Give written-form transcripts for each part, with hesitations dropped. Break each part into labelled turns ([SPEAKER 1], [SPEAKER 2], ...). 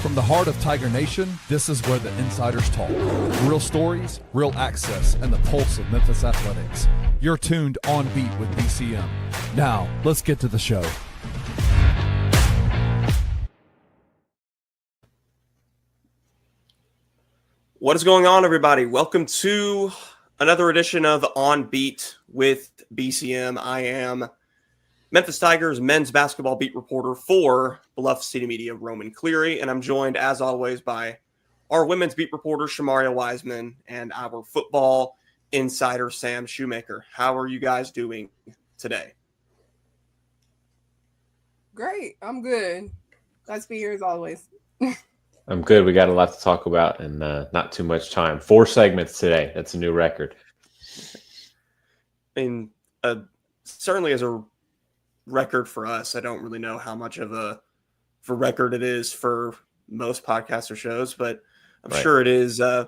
[SPEAKER 1] From the heart of Tiger Nation, this is where the insiders talk. Real stories, real access, and the pulse of Memphis athletics. You're tuned on beat with BCM. Now, let's get to the show.
[SPEAKER 2] What is going on, everybody? Welcome to another edition of On Beat with BCM. I am Memphis Tigers men's basketball beat reporter for Beloved City Media, Roman Cleary, and I'm joined, as always, by our women's beat reporter, Shemaria Wiseman, and our football insider, Sam Shoemaker. How are you guys doing today?
[SPEAKER 3] Great. I'm good. Nice to be here as always.
[SPEAKER 4] I'm good. We got a lot to talk about and not too much time. 4 segments today. That's a new record.
[SPEAKER 2] I mean, certainly as a record for us, I don't really know how much of a record it is for most podcasts or shows, but I'm sure it is an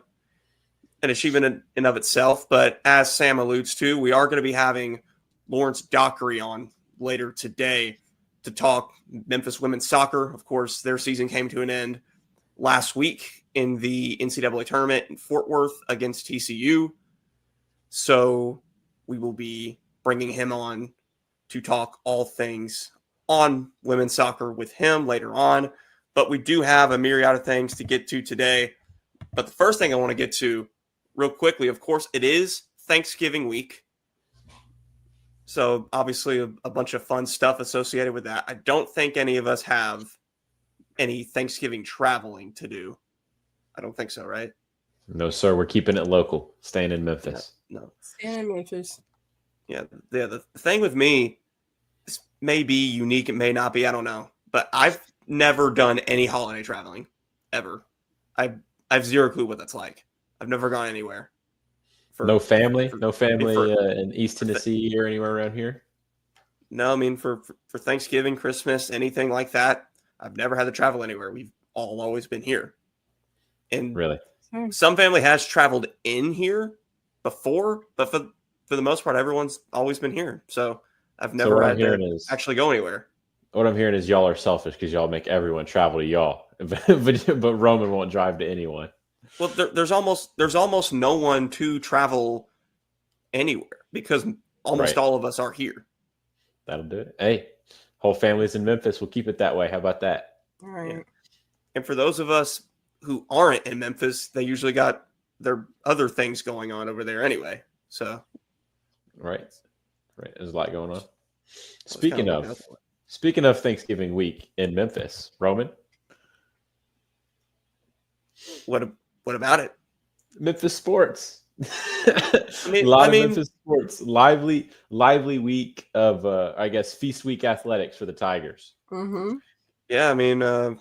[SPEAKER 2] achievement in and of itself. But as Sam alludes to, we are going to be having Lawrence Dockery on later today to talk Memphis women's soccer. Of course, their season came to an end last week in the NCAA Tournament in Fort Worth against TCU. So we will be bringing him on to talk all things on women's soccer with him later on. But we do have a myriad of things to get to today. But the first thing I want to get to real quickly, of course, it is Thanksgiving week. So obviously a bunch of fun stuff associated with that. I don't think any of us have any Thanksgiving traveling to do. I don't think so, right?
[SPEAKER 4] No, sir. We're keeping it local, staying in Memphis.
[SPEAKER 2] No.
[SPEAKER 3] Staying in Memphis.
[SPEAKER 2] Yeah, the thing with me, this may be unique, it may not be, I don't know. But I've never done any holiday traveling, ever. I have zero clue what that's like. I've never gone anywhere.
[SPEAKER 4] No family in East Tennessee or anywhere around here?
[SPEAKER 2] No, I mean, for Thanksgiving, Christmas, anything like that, I've never had to travel anywhere. We've always been here. And
[SPEAKER 4] really,
[SPEAKER 2] some family has traveled in here before, but for the most part, everyone's always been here. So I've never had to actually go anywhere.
[SPEAKER 4] What I'm hearing is y'all are selfish because y'all make everyone travel to y'all, but Roman won't drive to anyone.
[SPEAKER 2] Well, there's almost no one to travel anywhere because almost all of us are here.
[SPEAKER 4] That'll do it. Hey, whole family's in Memphis. We'll keep it that way. How about that?
[SPEAKER 3] All right.
[SPEAKER 2] Yeah. And for those of us who aren't in Memphis, they usually got their other things going on over there anyway. So.
[SPEAKER 4] Right. There's a lot going on. Speaking of Thanksgiving week in Memphis, Roman.
[SPEAKER 2] What about it?
[SPEAKER 4] Memphis sports. Memphis sports. Lively week of I guess feast week athletics for the Tigers.
[SPEAKER 3] Mm-hmm.
[SPEAKER 2] Yeah, I mean,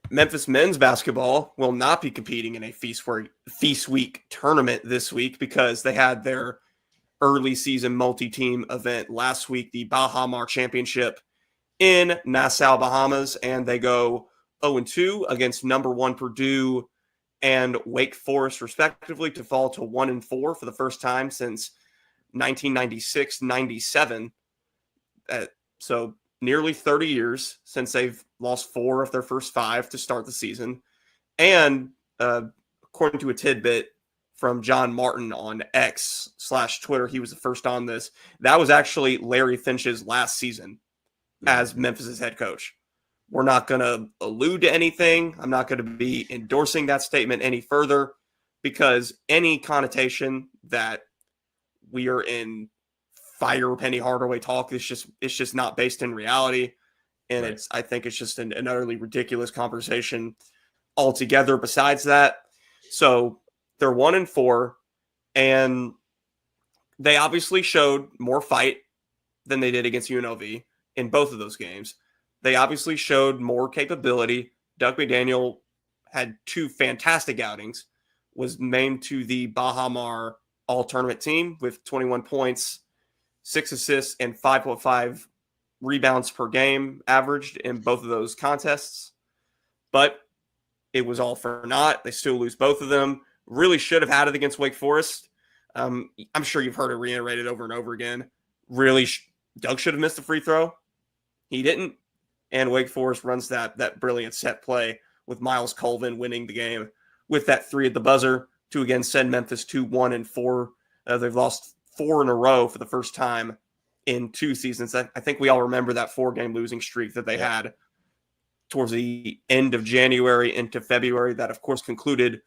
[SPEAKER 2] Memphis men's basketball will not be competing in a feast week tournament this week because they had their early season multi-team event last week, the Bahamas Championship in Nassau, Bahamas, and they go 0-2 against number 1 Purdue and Wake Forest, respectively, to fall to 1-4 for the first time since 1996-97. So nearly 30 years since they've lost 4 of their first 5 to start the season. And according to a tidbit from John Martin on X/Twitter, he was the first on this. That was actually Larry Finch's last season as Memphis's head coach. We're not going to allude to anything. I'm not going to be endorsing that statement any further because any connotation that we are in fire Penny Hardaway talk is just not based in reality. And I think it's just an utterly ridiculous conversation altogether besides that. So they're 1-4 and they obviously showed more fight than they did against UNLV in both of those games. They obviously showed more capability. Doug McDaniel had 2 fantastic outings, was named to the Bahamas all-tournament team with 21 points, 6 assists, and 5.5 rebounds per game averaged in both of those contests. But it was all for naught. They still lose both of them. Really should have had it against Wake Forest. I'm sure you've heard it reiterated over and over again. Really, Doug should have missed the free throw. He didn't. and Wake Forest runs that brilliant set play with Miles Colvin winning the game with that 3 at the buzzer to again send Memphis to 1-4. They've lost 4 in a row for the first time in 2 seasons. I think we all remember that 4-game losing streak that they had towards the end of January into February. That, of course, concluded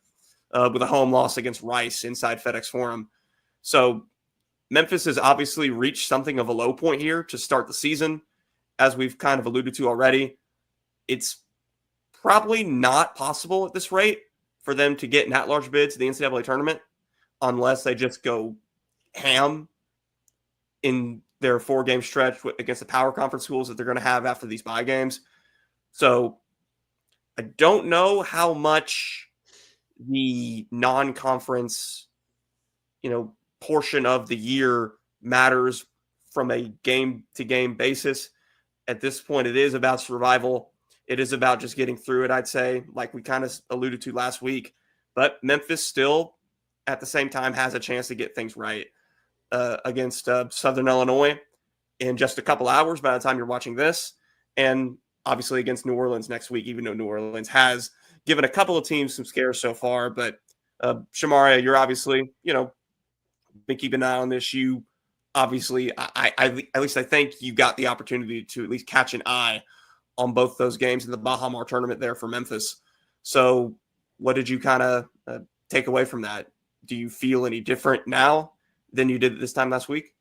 [SPEAKER 2] with a home loss against Rice inside FedEx Forum. So Memphis has obviously reached something of a low point here to start the season. As we've kind of alluded to already, it's probably not possible at this rate for them to get an at-large bid to the NCAA tournament unless they just go ham in their 4-game stretch against the power conference schools that they're going to have after these bye games. So I don't know how much the non-conference, portion of the year matters from a game-to-game basis. At this point, it is about survival. It is about just getting through it, I'd say, like we kind of alluded to last week. But Memphis still, at the same time, has a chance to get things right against Southern Illinois in just a couple hours by the time you're watching this. And obviously against New Orleans next week, even though New Orleans has given a couple of teams some scares so far. But Shemaria, you're obviously, been keeping an eye on this. You obviously, I at least I think you got the opportunity to at least catch an eye on both those games in the Bahamas tournament there for Memphis. So what did you kind of take away from that? Do you feel any different now than you did this time last week?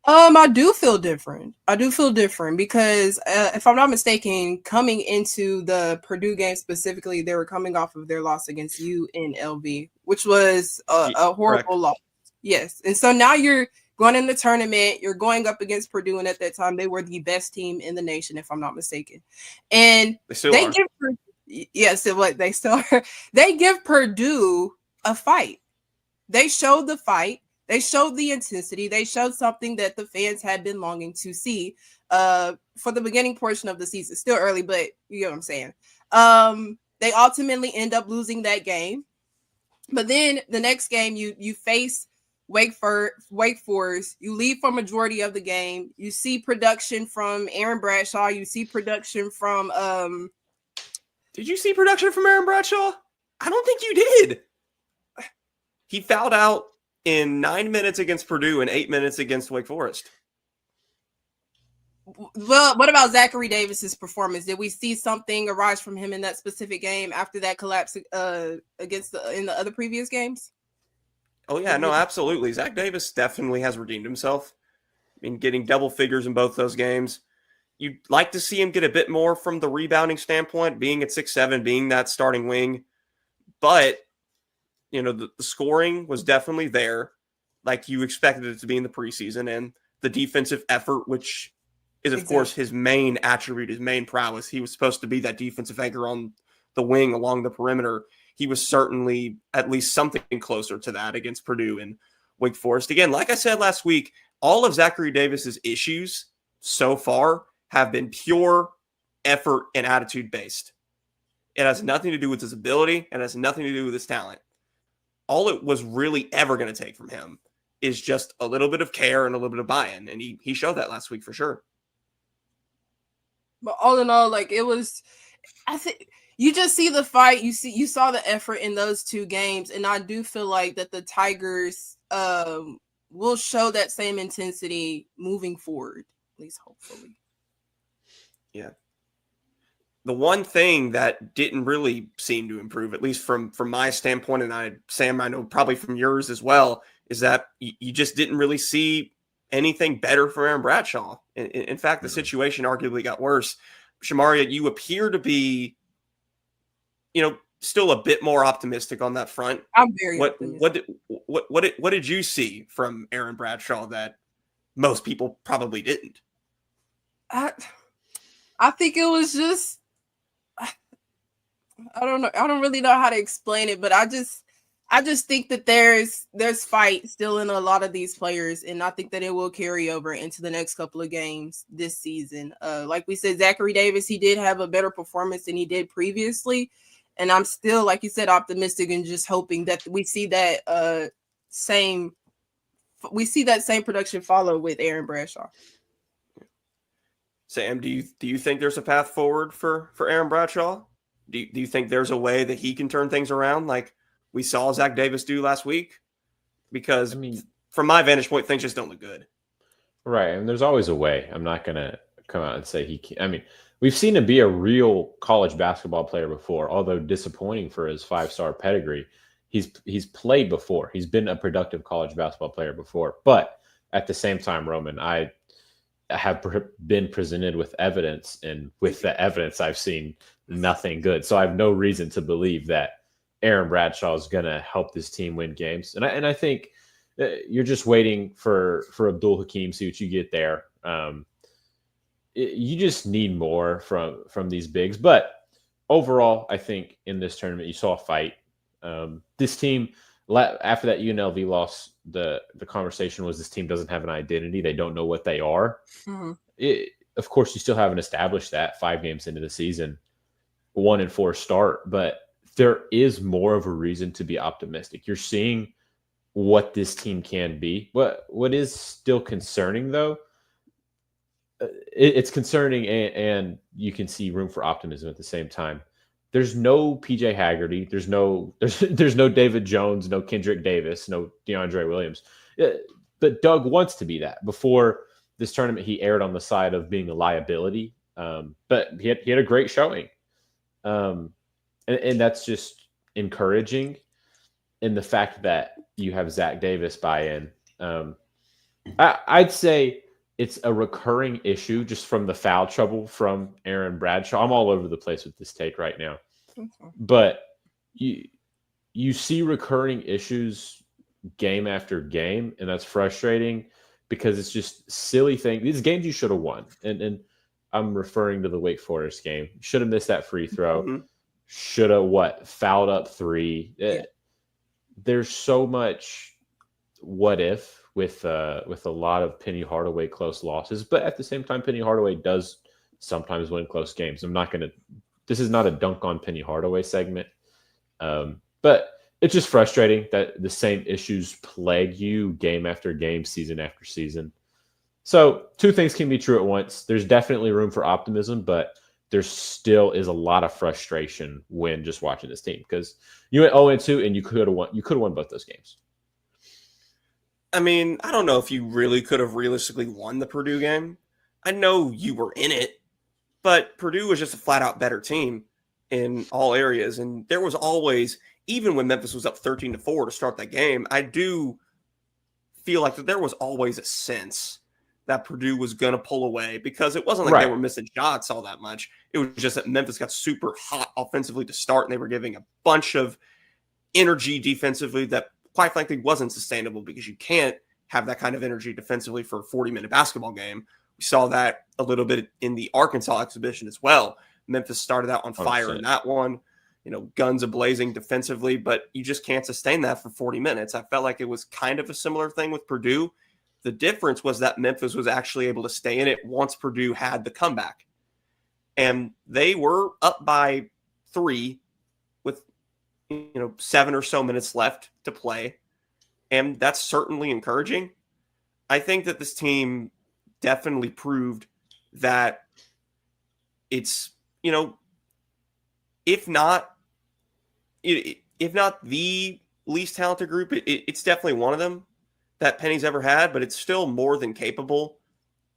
[SPEAKER 3] I do feel different. Because if I'm not mistaken, coming into the Purdue game specifically, they were coming off of their loss against UNLV, which was a horrible loss. Yes. And so now you're going in the tournament, you're going up against Purdue, and at that time they were the best team in the nation, if I'm not mistaken. And they give Purdue a fight. They showed the fight. They showed the intensity. They showed something that the fans had been longing to see for the beginning portion of the season. Still early, but you know what I'm saying. They ultimately end up losing that game. But then the next game, you face Wake Forest. You leave for majority of the game. You see production from Aaron Bradshaw. You see production from
[SPEAKER 2] Did you see production from Aaron Bradshaw? I don't think you did. He fouled out in 9 minutes against Purdue and 8 minutes against Wake Forest.
[SPEAKER 3] Well, what about Zachary Davis's performance? Did we see something arise from him in that specific game after that collapse in the other previous games?
[SPEAKER 2] Oh, yeah, no, absolutely. Zach Davis definitely has redeemed himself. I mean, getting double figures in both those games. You'd like to see him get a bit more from the rebounding standpoint, being at 6'7", being that starting wing. But, the scoring was definitely there, like you expected it to be in the preseason. And the defensive effort, which is, of course, his main attribute, his main prowess. He was supposed to be that defensive anchor on the wing along the perimeter. He was certainly at least something closer to that against Purdue and Wake Forest. Again, like I said last week, all of Zachary Davis's issues so far have been pure effort and attitude based. It has nothing to do with his ability. It has nothing to do with his talent. All it was really ever going to take from him is just a little bit of care and a little bit of buy-in. And he showed that last week for sure.
[SPEAKER 3] But all in all, I think you just see the fight. You saw the effort in those 2 games, and I do feel like that the Tigers will show that same intensity moving forward, at least hopefully.
[SPEAKER 2] Yeah. The one thing that didn't really seem to improve, at least from my standpoint, and Sam, I know probably from yours as well, is that you just didn't really see anything better for Aaron Bradshaw. In fact, the situation arguably got worse. Shemaria, you appear to be, still a bit more optimistic on that front.
[SPEAKER 3] I'm very optimistic.
[SPEAKER 2] What did you see from Aaron Bradshaw that most people probably didn't?
[SPEAKER 3] I think it was just, I don't know. I don't really know how to explain it, but I just think that there's fight still in a lot of these players, and I think that it will carry over into the next couple of games this season. Like we said, Zachary Davis, he did have a better performance than he did previously, and I'm still, like you said, optimistic and just hoping that we see that same production follow with Aaron Bradshaw.
[SPEAKER 2] Sam, do you think there's a path forward for Aaron Bradshaw? Do you think there's a way that he can turn things around like we saw Zach Davis do last week? Because from my vantage point, things just don't look good.
[SPEAKER 4] Right, and there's always a way. I'm not going to come out and say he can't. I mean, we've seen him be a real college basketball player before, although disappointing for his 5-star pedigree. He's played before. He's been a productive college basketball player before. But at the same time, Roman, I have been presented with evidence, and with the evidence I've seen nothing good. So I have no reason to believe that Aaron Bradshaw is going to help this team win games. And I think you're just waiting for Abdul Hakim, see what you get there. You just need more from these bigs. But overall, I think in this tournament, you saw a fight. This team, after that UNLV loss, the conversation was this team doesn't have an identity. They don't know what they are. Mm-hmm. Of course, you still haven't established that 5 games into the season, 1-4 start, but there is more of a reason to be optimistic. You're seeing what this team can be. What is still concerning, though, it's concerning, and you can see room for optimism at the same time. There's no PJ Haggerty. There's no David Jones, no Kendrick Davis, no DeAndre Williams. But Doug wants to be that. Before this tournament, he erred on the side of being a liability. But he had a great showing. And that's just encouraging. In the fact that you have Zach Davis buy in. I'd say it's a recurring issue just from the foul trouble from Aaron Bradshaw. I'm all over the place with this take right now. But you see recurring issues game after game, and that's frustrating because it's just silly things. These games you should have won. And I'm referring to the Wake Forest game. Should have missed that free throw. Mm-hmm. Should have fouled up 3. Yeah. There's so much what if with a lot of Penny Hardaway close losses, but at the same time, Penny Hardaway does sometimes win close games. This is not a dunk on Penny Hardaway segment, but it's just frustrating that the same issues plague you game after game, season after season. So 2 things can be true at once. There's definitely room for optimism, but there still is a lot of frustration when just watching this team because you went 0-2 and you could have won. You could have won both those games.
[SPEAKER 2] I mean, I don't know if you really could have realistically won the Purdue game. I know you were in it, but Purdue was just a flat-out better team in all areas. And there was always, even when Memphis was up 13-4 to start that game, I do feel like that there was always a sense that Purdue was going to pull away because it wasn't like they were missing shots all that much. It was just that Memphis got super hot offensively to start, and they were giving a bunch of energy defensively that, quite frankly, wasn't sustainable because you can't have that kind of energy defensively for a 40-minute basketball game. We saw that a little bit in the Arkansas exhibition as well. Memphis started out on fire 100%. In that one, guns a-blazing defensively, but you just can't sustain that for 40 minutes. I felt like it was kind of a similar thing with Purdue. The difference was that Memphis was actually able to stay in it once Purdue had the comeback. And they were up by 3 with 7 or so minutes left to play. And that's certainly encouraging. I think that this team definitely proved that it's, if not the least talented group, it's definitely one of them that Penny's ever had, but it's still more than capable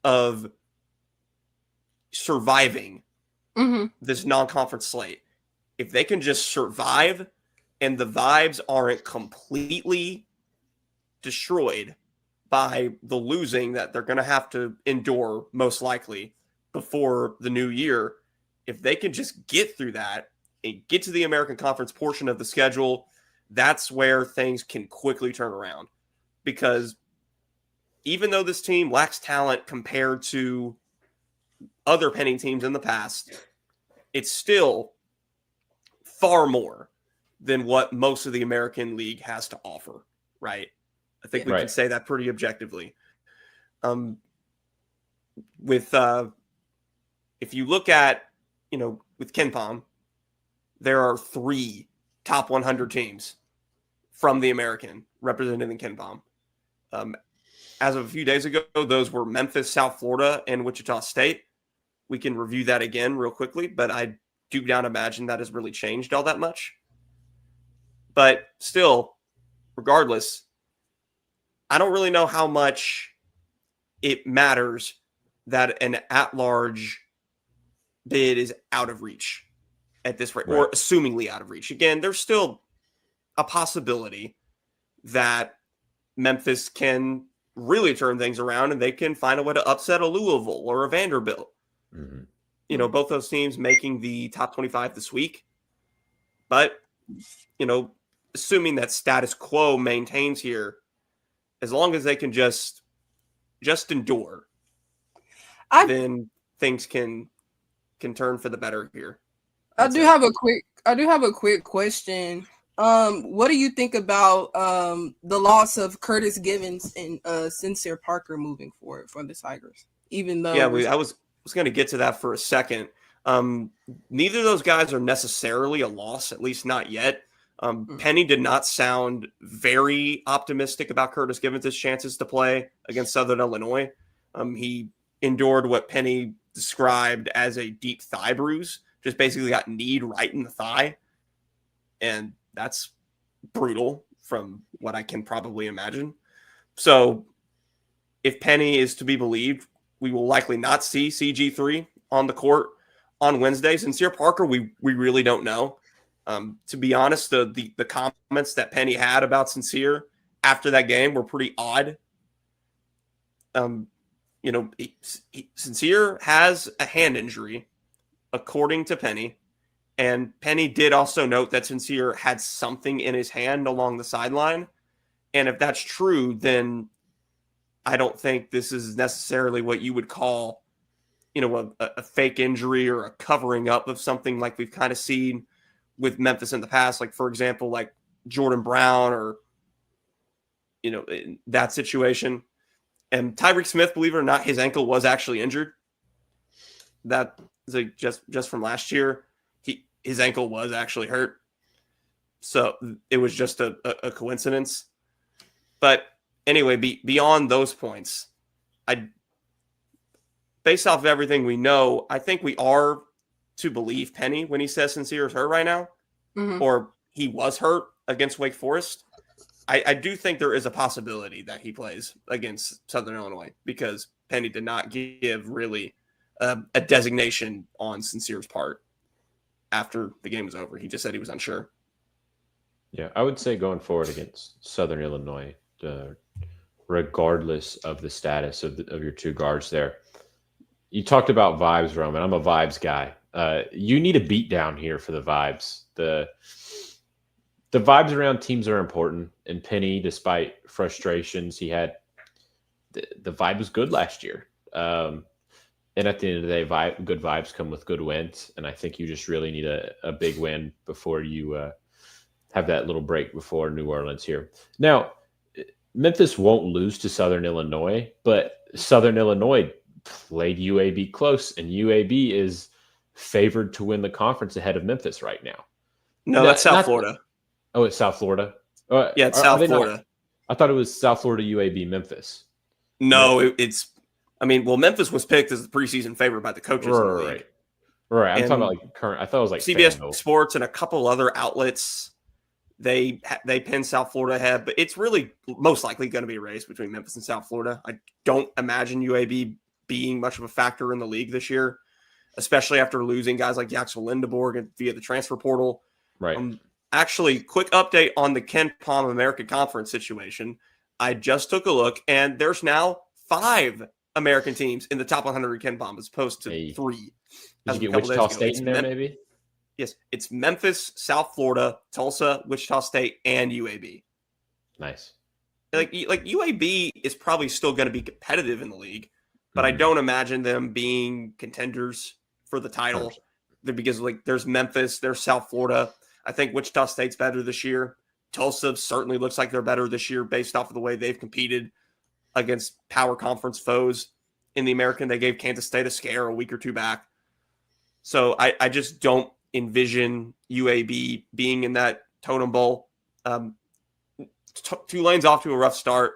[SPEAKER 2] of surviving this non-conference slate. If they can just survive and the vibes aren't completely destroyed by the losing that they're going to have to endure most likely before the new year, if they can just get through that and get to the American Conference portion of the schedule, that's where things can quickly turn around. Because even though this team lacks talent compared to other Penny teams in the past, it's still far more than what most of the American League has to offer, right? I think we can say that pretty objectively. If you look at, with KenPom, there are 3 top 100 teams from the American represented in KenPom. As of a few days ago, those were Memphis, South Florida, and Wichita State. we can review that again real quickly, but I do not imagine that has really changed all that much. But still, regardless, I don't really know how much it matters that an at-large bid is out of reach at this rate, or assumingly out of reach. Again, there's still a possibility that Memphis can really turn things around and they can find a way to upset a Louisville or a Vanderbilt. You know, both those teams making the top 25 this week. But, you know, assuming that status quo maintains here, as long as they can just endure, then things can turn for the better here.
[SPEAKER 3] I do have a quick question. What do you think about the loss of Curtis Givens and Sincere Parker moving forward for the Tigers? Even though
[SPEAKER 2] I was going to get to that for a second. Neither of those guys are necessarily a loss, at least not yet. Penny did not sound very optimistic about Curtis Givens' chances to play against Southern Illinois. He endured what Penny described as a deep thigh bruise, just basically got kneed right in the thigh. And that's brutal from what I can probably imagine. So if Penny is to be believed, we will likely not see CG3 on the court on Wednesday. Sincere Parker, we really don't know. To be honest, the comments that Penny had about Sincere after that game were pretty odd. You know, Sincere has a hand injury, according to Penny. And Penny did also note that Sincere had something in his hand along the sideline. And if that's true, then I don't think this is necessarily what you would call, you know, a fake injury or a covering up of something like we've kind of seen with Memphis in the past. Like, for example, like Jordan Brown or, you know, in that situation. And Tyreek Smith, believe it or not, his ankle was actually injured. That is like just from last year. His ankle was actually hurt. So it was just a coincidence. But anyway, beyond those points, based off of everything we know, I think we are to believe Penny when he says Sincere is hurt right now, or he was hurt against Wake Forest. I do think there is a possibility that he plays against Southern Illinois because Penny did not give really a designation on Sincere's part after the game was over. He just said he was unsure.
[SPEAKER 4] Yeah, I would say going forward against Southern Illinois, regardless of the status of your two guards there. You talked about vibes, Roman. I'm a vibes guy. You need a beat down here for the vibes. The vibes around teams are important. And Penny, despite frustrations, he had the vibe was good last year. And at the end of the day, good vibes come with good wins. And I think you just really need a big win before you have that little break before New Orleans here. Now, Memphis won't lose to Southern Illinois, but Southern Illinois played UAB close, and UAB is favored to win the conference ahead of Memphis right now.
[SPEAKER 2] No, that's South Florida.
[SPEAKER 4] Oh, it's South Florida?
[SPEAKER 2] Yeah, it's South Florida.
[SPEAKER 4] I thought it was South Florida, UAB, Memphis.
[SPEAKER 2] No, it's – I mean, well, Memphis was picked as the preseason favorite by the coaches in the league.
[SPEAKER 4] Right. I'm talking about like current – I thought it was like
[SPEAKER 2] CBS Sports and a couple other outlets. They pinned South Florida ahead, but it's really most likely going to be a race between Memphis and South Florida. I don't imagine UAB being much of a factor in the league this year, especially after losing guys like Yaxel Lindeborg via the transfer portal.
[SPEAKER 4] Right.
[SPEAKER 2] Actually, quick update on the Ken Pom American Conference situation. I just took a look, and there's now 5 American teams in the top 100 Ken Pom as opposed to 3.
[SPEAKER 4] Did you get Wichita State in there, maybe?
[SPEAKER 2] Yes, it's Memphis, South Florida, Tulsa, Wichita State, and UAB.
[SPEAKER 4] Nice.
[SPEAKER 2] Like UAB is probably still going to be competitive in the league, but I don't imagine them being contenders for the title because like there's Memphis, there's South Florida. I think Wichita State's better this year. Tulsa certainly looks like they're better this year based off of the way they've competed against power conference foes in the American. They gave Kansas State a scare a week or two back. So I just don't envision UAB being in that totem bowl. Tulane's off to a rough start,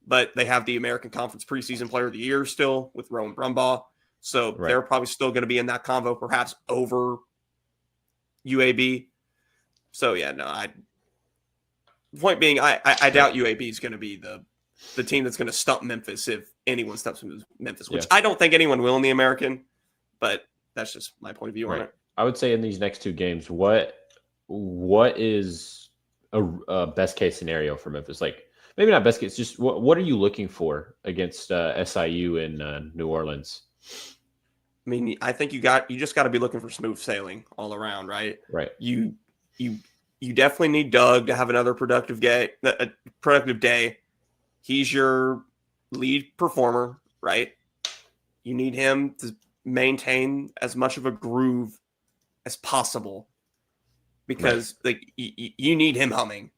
[SPEAKER 2] but they have the American Conference preseason player of the year still with Rowan Brumbaugh. So
[SPEAKER 4] Right.
[SPEAKER 2] they're probably still going to be in that convo, perhaps over UAB. So yeah, no, point being, I doubt UAB is going to be the team that's going to stump Memphis if anyone stumps Memphis, which I don't think anyone will in the American, but that's just my point of view on it.
[SPEAKER 4] I would say in these next two games, what is a best case scenario for Memphis? Like maybe not best case, just what are you looking for against SIU in New Orleans?
[SPEAKER 2] I mean, I think you just got to be looking for smooth sailing all around, right?
[SPEAKER 4] Right.
[SPEAKER 2] You definitely need Doug to have another productive day. He's your lead performer, right? You need him to maintain as much of a groove as possible because you need him humming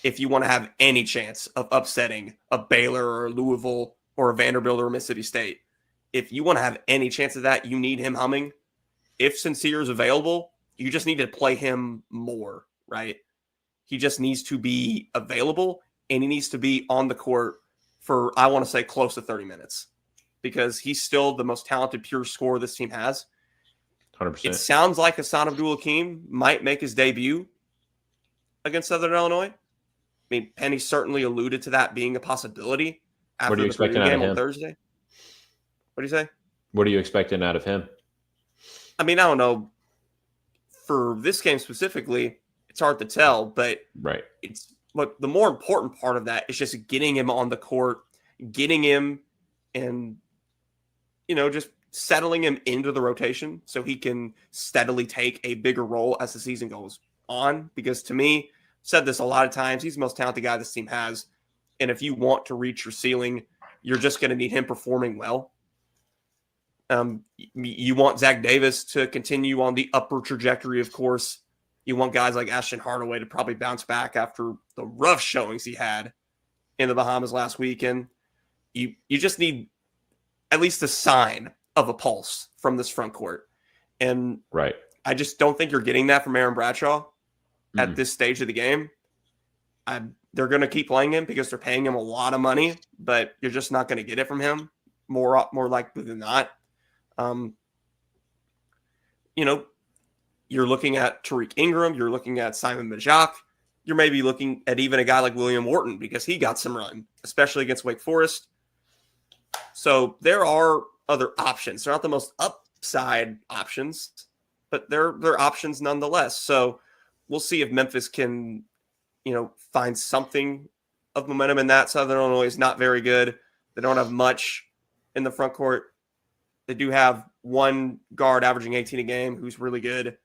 [SPEAKER 2] if you want to have any chance of upsetting a Baylor or a Louisville or a Vanderbilt or a Mississippi State. If you want to have any chance of that, you need him humming. If Sincere is available, you just need to play him more, right? He just needs to be available, and he needs to be on the court for, I want to say, close to 30 minutes because he's still the most talented pure scorer this team has.
[SPEAKER 4] 100%.
[SPEAKER 2] It sounds like Hassan Abdul-Hakim might make his debut against Southern Illinois. I mean, Penny certainly alluded to that being a possibility after the Purdue game on Thursday. What do you say?
[SPEAKER 4] What are you expecting out of him?
[SPEAKER 2] I mean, I don't know. For this game specifically, it's hard to tell, but the more important part of that is just getting him on the court, getting him and, just settling him into the rotation so he can steadily take a bigger role as the season goes on. Because to me, I've said this a lot of times, he's the most talented guy this team has. And if you want to reach your ceiling, you're just going to need him performing well. You want Zach Davis to continue on the upper trajectory, of course. You want guys like Ashton Hardaway to probably bounce back after the rough showings he had in the Bahamas last weekend. You just need at least a sign of a pulse from this front court. And I just don't think you're getting that from Aaron Bradshaw at this stage of the game. They're going to keep playing him because they're paying him a lot of money, but you're just not going to get it from him more likely than not. You're looking at Tariq Ingram. You're looking at Simon Majak. You're maybe looking at even a guy like William Wharton because he got some run, especially against Wake Forest. So there are other options. They're not the most upside options, but they're options nonetheless. So we'll see if Memphis can, find something of momentum in that. Southern Illinois is not very good. They don't have much in the front court. They do have one guard averaging 18 a game who's really good.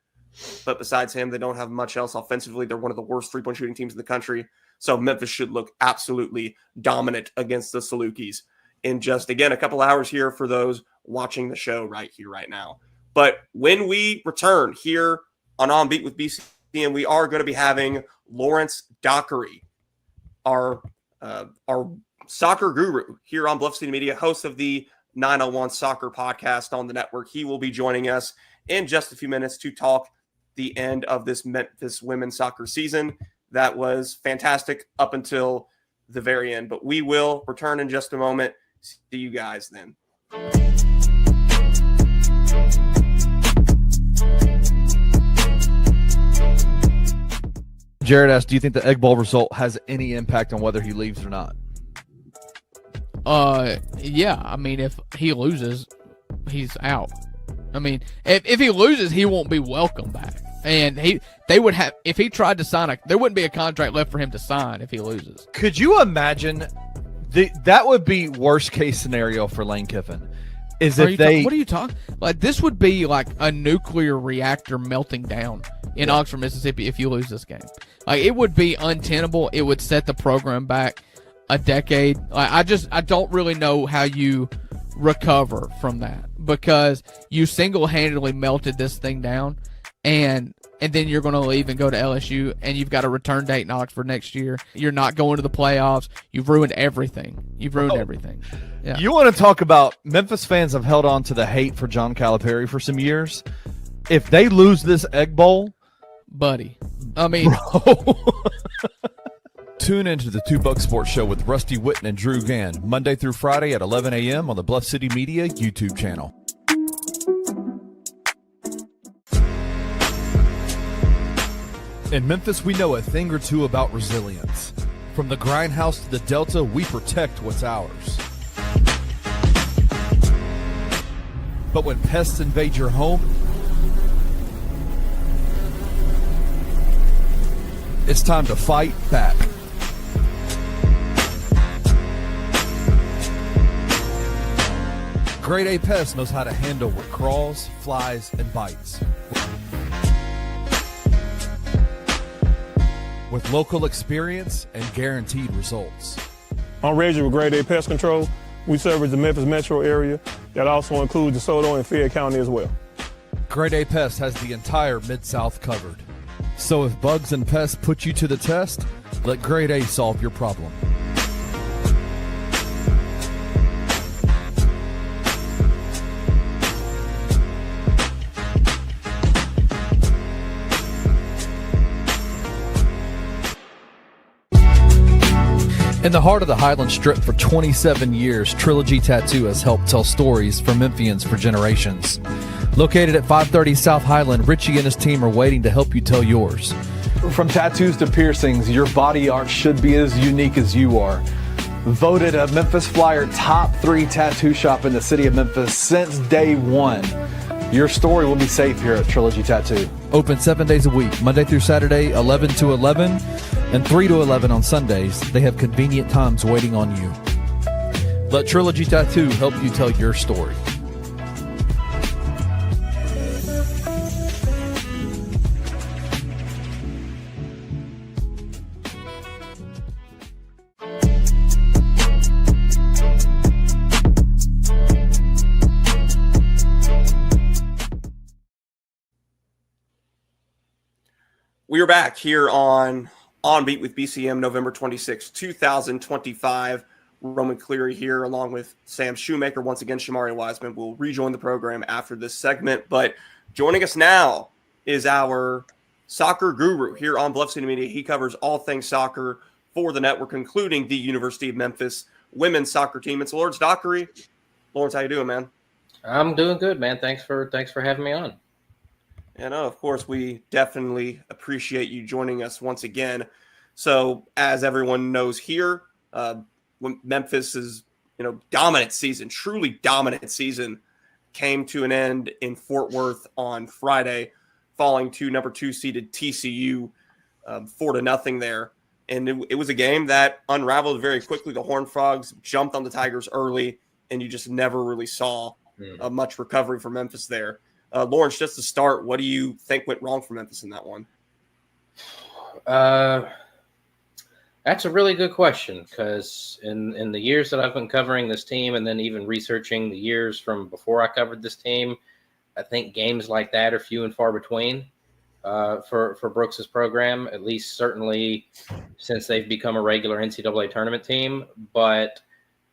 [SPEAKER 2] But besides him, they don't have much else offensively. They're one of the worst three-point shooting teams in the country. So Memphis should look absolutely dominant against the Salukis in just, again, a couple hours here for those watching the show right here, right now. But when we return here on Beat with BCM, we are going to be having Lawrence Dockery, our soccer guru here on Bluff City Media, host of the 901 Soccer podcast on the network. He will be joining us in just a few minutes to talk the end of this Memphis women's soccer season. That was fantastic up until the very end, but we will return in just a moment. See you guys then.
[SPEAKER 1] Jared asked, do you think the Egg Bowl result has any impact on whether he leaves or not?
[SPEAKER 5] Yeah. I mean, if he loses, he's out. I mean, if he loses, he won't be welcome back. And they would have, if he tried to sign there wouldn't be a contract left for him to sign if he loses.
[SPEAKER 1] Could you imagine that would be worst case scenario for Lane Kiffin? Is if they
[SPEAKER 5] what are you talking? Like, this would be like a nuclear reactor melting down in Oxford, Mississippi if you lose this game. Like, it would be untenable. It would set the program back a decade. I don't really know how you recover from that, because you single-handedly melted this thing down, and then you're going to leave and go to LSU, and you've got a return date in Oxford next year. You're not going to the playoffs. You've ruined everything. Everything. Yeah.
[SPEAKER 1] You want to talk about Memphis fans have held on to the hate for John Calipari for some years. If they lose this Egg Bowl,
[SPEAKER 5] buddy, I mean,
[SPEAKER 1] tune into the Two Buck Sports Show with Rusty Witten and Drew Gann, Monday through Friday at 11 a.m. on the Bluff City Media YouTube channel. In Memphis, we know a thing or two about resilience. From the grindhouse to the Delta, we protect what's ours. But when pests invade your home, it's time to fight back. Grade A Pest knows how to handle what crawls, flies, and bites. With local experience and guaranteed results.
[SPEAKER 6] I'm Reggie with Grade A Pest Control. We service the Memphis metro area. That also includes DeSoto and Fayette County as well.
[SPEAKER 1] Grade A Pest has the entire Mid-South covered. So if bugs and pests put you to the test, let Grade A solve your problem. In the heart of the Highland Strip for 27 years, Trilogy Tattoo has helped tell stories for Memphians for generations. Located at 530 South Highland, Richie and his team are waiting to help you tell yours.
[SPEAKER 7] From tattoos to piercings, your body art should be as unique as you are. Voted a Memphis Flyer top 3 tattoo shop in the city of Memphis since day one. Your story will be safe here at Trilogy Tattoo.
[SPEAKER 1] Open 7 days a week, Monday through Saturday, 11 to 11, and 3 to 11 on Sundays. They have convenient times waiting on you. Let Trilogy Tattoo help you tell your story.
[SPEAKER 2] We are back here on Beat with BCM, November 26, 2025. Roman Cleary here, along with Sam Shoemaker. Once again, Shemaria Wiseman will rejoin the program after this segment. But joining us now is our soccer guru here on Bluff City Media. He covers all things soccer for the network, including the University of Memphis women's soccer team. It's Lawrence Dockery. Lawrence, how you doing, man?
[SPEAKER 8] I'm doing good, man. Thanks for having me on.
[SPEAKER 2] And of course, we definitely appreciate you joining us once again. So, as everyone knows here, when Memphis's dominant season, truly dominant season, came to an end in Fort Worth on Friday, falling to number 2 seeded TCU 4-0 there. And it was a game that unraveled very quickly. The Horned Frogs jumped on the Tigers early, and you just never really saw much recovery for Memphis there. Lawrence, just to start, what do you think went wrong for Memphis in that one?
[SPEAKER 8] That's a really good question, because in the years that I've been covering this team, and then even researching the years from before I covered this team, I think games like that are few and far between for Brooks's program, at least certainly since they've become a regular NCAA tournament team. But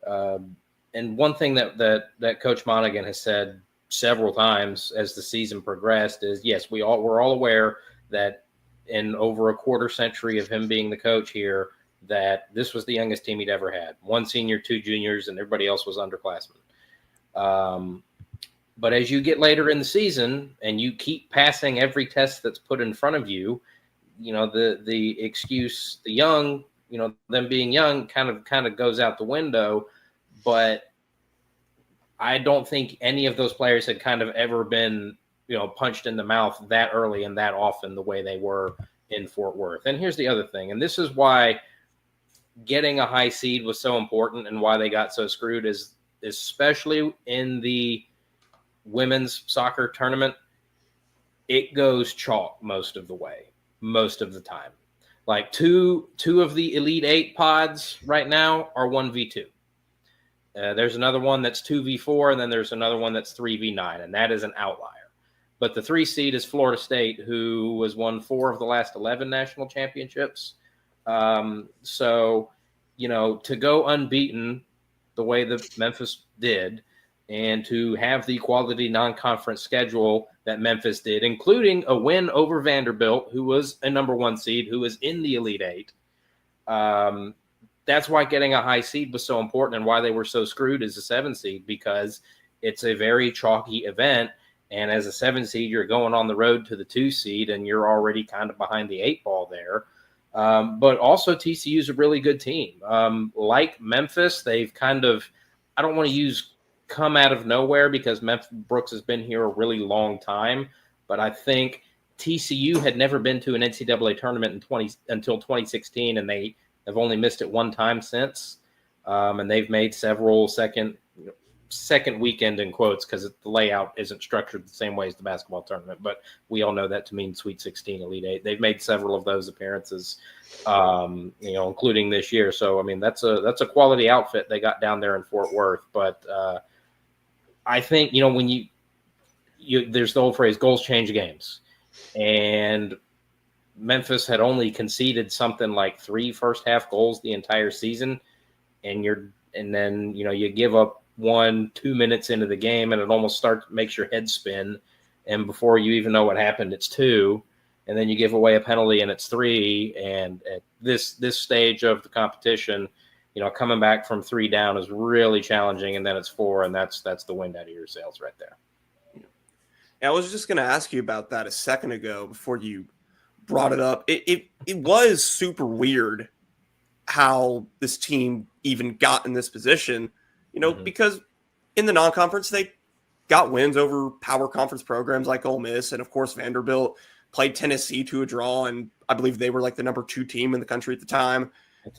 [SPEAKER 8] and one thing that Coach Monaghan has said several times as the season progressed is, yes, we're all aware that in over a quarter century of him being the coach here, that this was the youngest team he'd ever had. 1 senior, 2 juniors, and everybody else was underclassmen. But as you get later in the season and you keep passing every test that's put in front of you, the excuse, the young, them being young kind of goes out the window. But I don't think any of those players had kind of ever been, punched in the mouth that early and that often the way they were in Fort Worth. And here's the other thing, and this is why getting a high seed was so important and why they got so screwed, is especially in the women's soccer tournament, it goes chalk most of the way, most of the time. Like two of the Elite 8 pods right now are 1v2. There's another one that's 2v4, and then there's another one that's 3v9, and that is an outlier. But the 3 seed is Florida State, who has won 4 of the last 11 national championships. So, to go unbeaten the way that Memphis did, and to have the quality non-conference schedule that Memphis did, including a win over Vanderbilt, who was a number 1 seed, who was in the Elite 8. That's why getting a high seed was so important, and why they were so screwed as a 7 seed, because it's a very chalky event. And as a 7 seed, you're going on the road to the 2 seed, and you're already kind of behind the 8 ball there. But also TCU is a really good team. Like Memphis, they've kind of, I don't want to use come out of nowhere because Memphis Brooks has been here a really long time, but I think TCU had never been to an NCAA tournament until 2016, and they have only missed it one time since. And they've made several second weekend in quotes because the layout isn't structured the same way as the basketball tournament, but we all know that to mean Sweet 16, Elite 8. They've made several of those appearances, including this year. So, I mean, that's a quality outfit they got down there in Fort Worth. But I think, when you there's the old phrase, goals change games. And Memphis had only conceded something like 3 first-half goals the entire season. And then you give up 1-2 minutes into the game, and it almost makes your head spin. And before you even know what happened, it's 2, and then you give away a penalty, and it's 3. And at this stage of the competition, coming back from 3 down is really challenging. And then it's 4, and that's the wind out of your sails right there.
[SPEAKER 2] I was just going to ask you about that a second ago before you brought it up. It was super weird how this team even got in this position, because in the non-conference, they got wins over power conference programs like Ole Miss. And of course, Vanderbilt played Tennessee to a draw. And I believe they were like the number 2 team in the country at the time.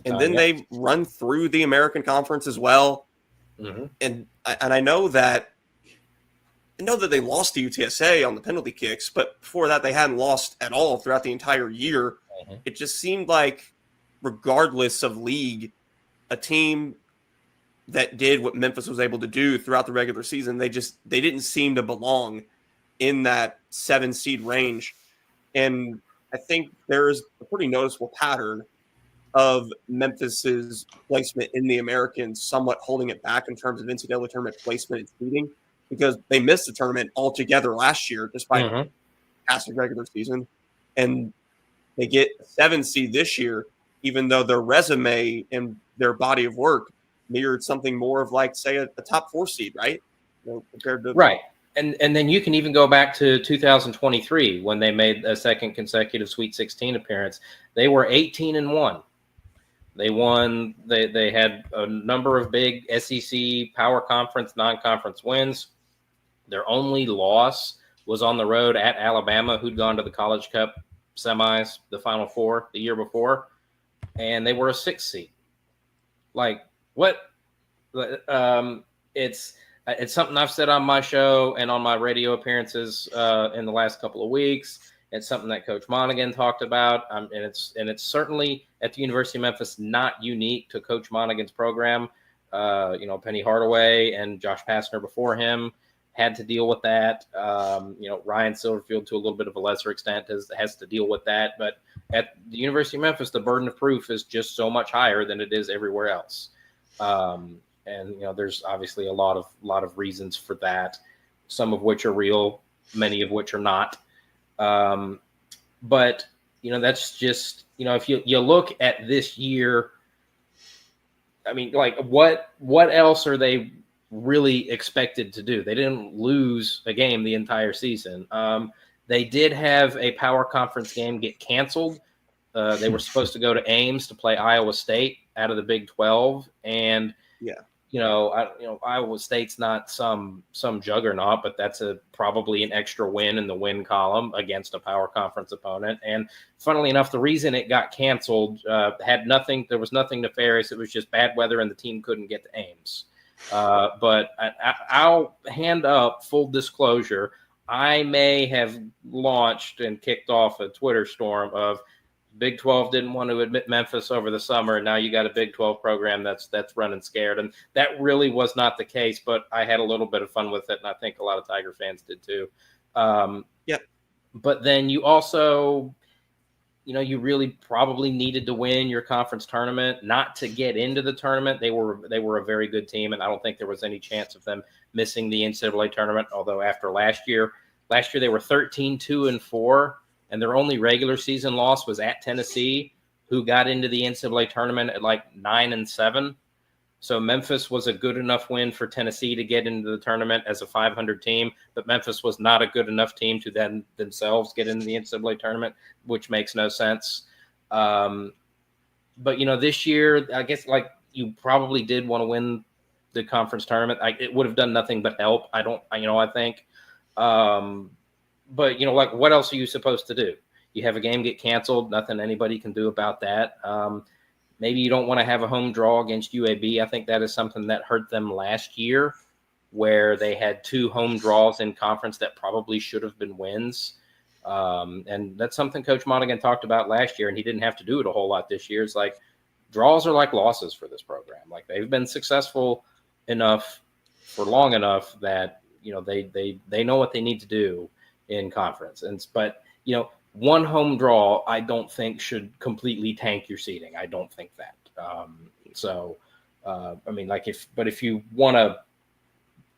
[SPEAKER 2] They run through the American Conference as well. Mm-hmm. And I know that they lost to UTSA on the penalty kicks, but before that, they hadn't lost at all throughout the entire year. Mm-hmm. It just seemed like, regardless of league, a team that did what Memphis was able to do throughout the regular season, they didn't seem to belong in that 7 seed range. And I think there's a pretty noticeable pattern of Memphis's placement in the American somewhat holding it back in terms of NCAA tournament placement and seeding, because they missed the tournament altogether last year despite passing regular season. And they get a 7 seed this year, even though their resume and their body of work mirrored something more of like, say, a top 4 seed, right? Compared to
[SPEAKER 8] right. And then you can even go back to 2023 when they made a second consecutive Sweet 16 appearance. They were 18-1. They won. They had a number of big SEC power conference, non-conference wins. Their only loss was on the road at Alabama, who'd gone to the College Cup semis, the Final Four the year before, and they were a 6 seed. Like, what? It's something I've said on my show and on my radio appearances in the last couple of weeks. It's something that Coach Monaghan talked about, and it's certainly at the University of Memphis not unique to Coach Monaghan's program. Penny Hardaway and Josh Pastner before him had to deal with that. Ryan Silverfield, to a little bit of a lesser extent, has to deal with that. But at the University of Memphis, the burden of proof is just so much higher than it is everywhere else. There's obviously a lot of reasons for that, some of which are real, many of which are not. But that's just, if you look at this year, I mean, like what else are they really expected to do? They didn't lose a game the entire season. They did have a power conference game get canceled. They were supposed to go to Ames to play Iowa State out of the Big 12. And, Iowa State's not some juggernaut, but that's probably an extra win in the win column against a power conference opponent. And funnily enough, the reason it got canceled there was nothing nefarious. It was just bad weather and the team couldn't get to Ames. But I'll hand up full disclosure. I may have launched and kicked off a Twitter storm of Big 12 didn't want to admit Memphis over the summer, and now you got a Big 12 program that's running scared. And that really was not the case, but I had a little bit of fun with it, and I think a lot of Tiger fans did too. But then you also, you really probably needed to win your conference tournament, not to get into the tournament. They were a very good team, and I don't think there was any chance of them missing the NCAA tournament, although after last year they were 13-2-4. And their only regular season loss was at Tennessee, who got into the NCAA tournament at like 9-7. So Memphis was a good enough win for Tennessee to get into the tournament as a 500 team, but Memphis was not a good enough team to then themselves get into the NCAA tournament, which makes no sense. But, this year, I guess, you probably did want to win the conference tournament. It would have done nothing but help. I think. But, what else are you supposed to do? You have a game get canceled, nothing anybody can do about that. Maybe you don't want to have a home draw against UAB. I think that is something that hurt them last year, where they had 2 home draws in conference that probably should have been wins. And that's something Coach Monaghan talked about last year, and he didn't have to do it a whole lot this year. It's like draws are like losses for this program. Like, they've been successful enough for long enough that, they know what they need to do in conference. But one home draw, I don't think should completely tank your seeding. I don't think that. If you want to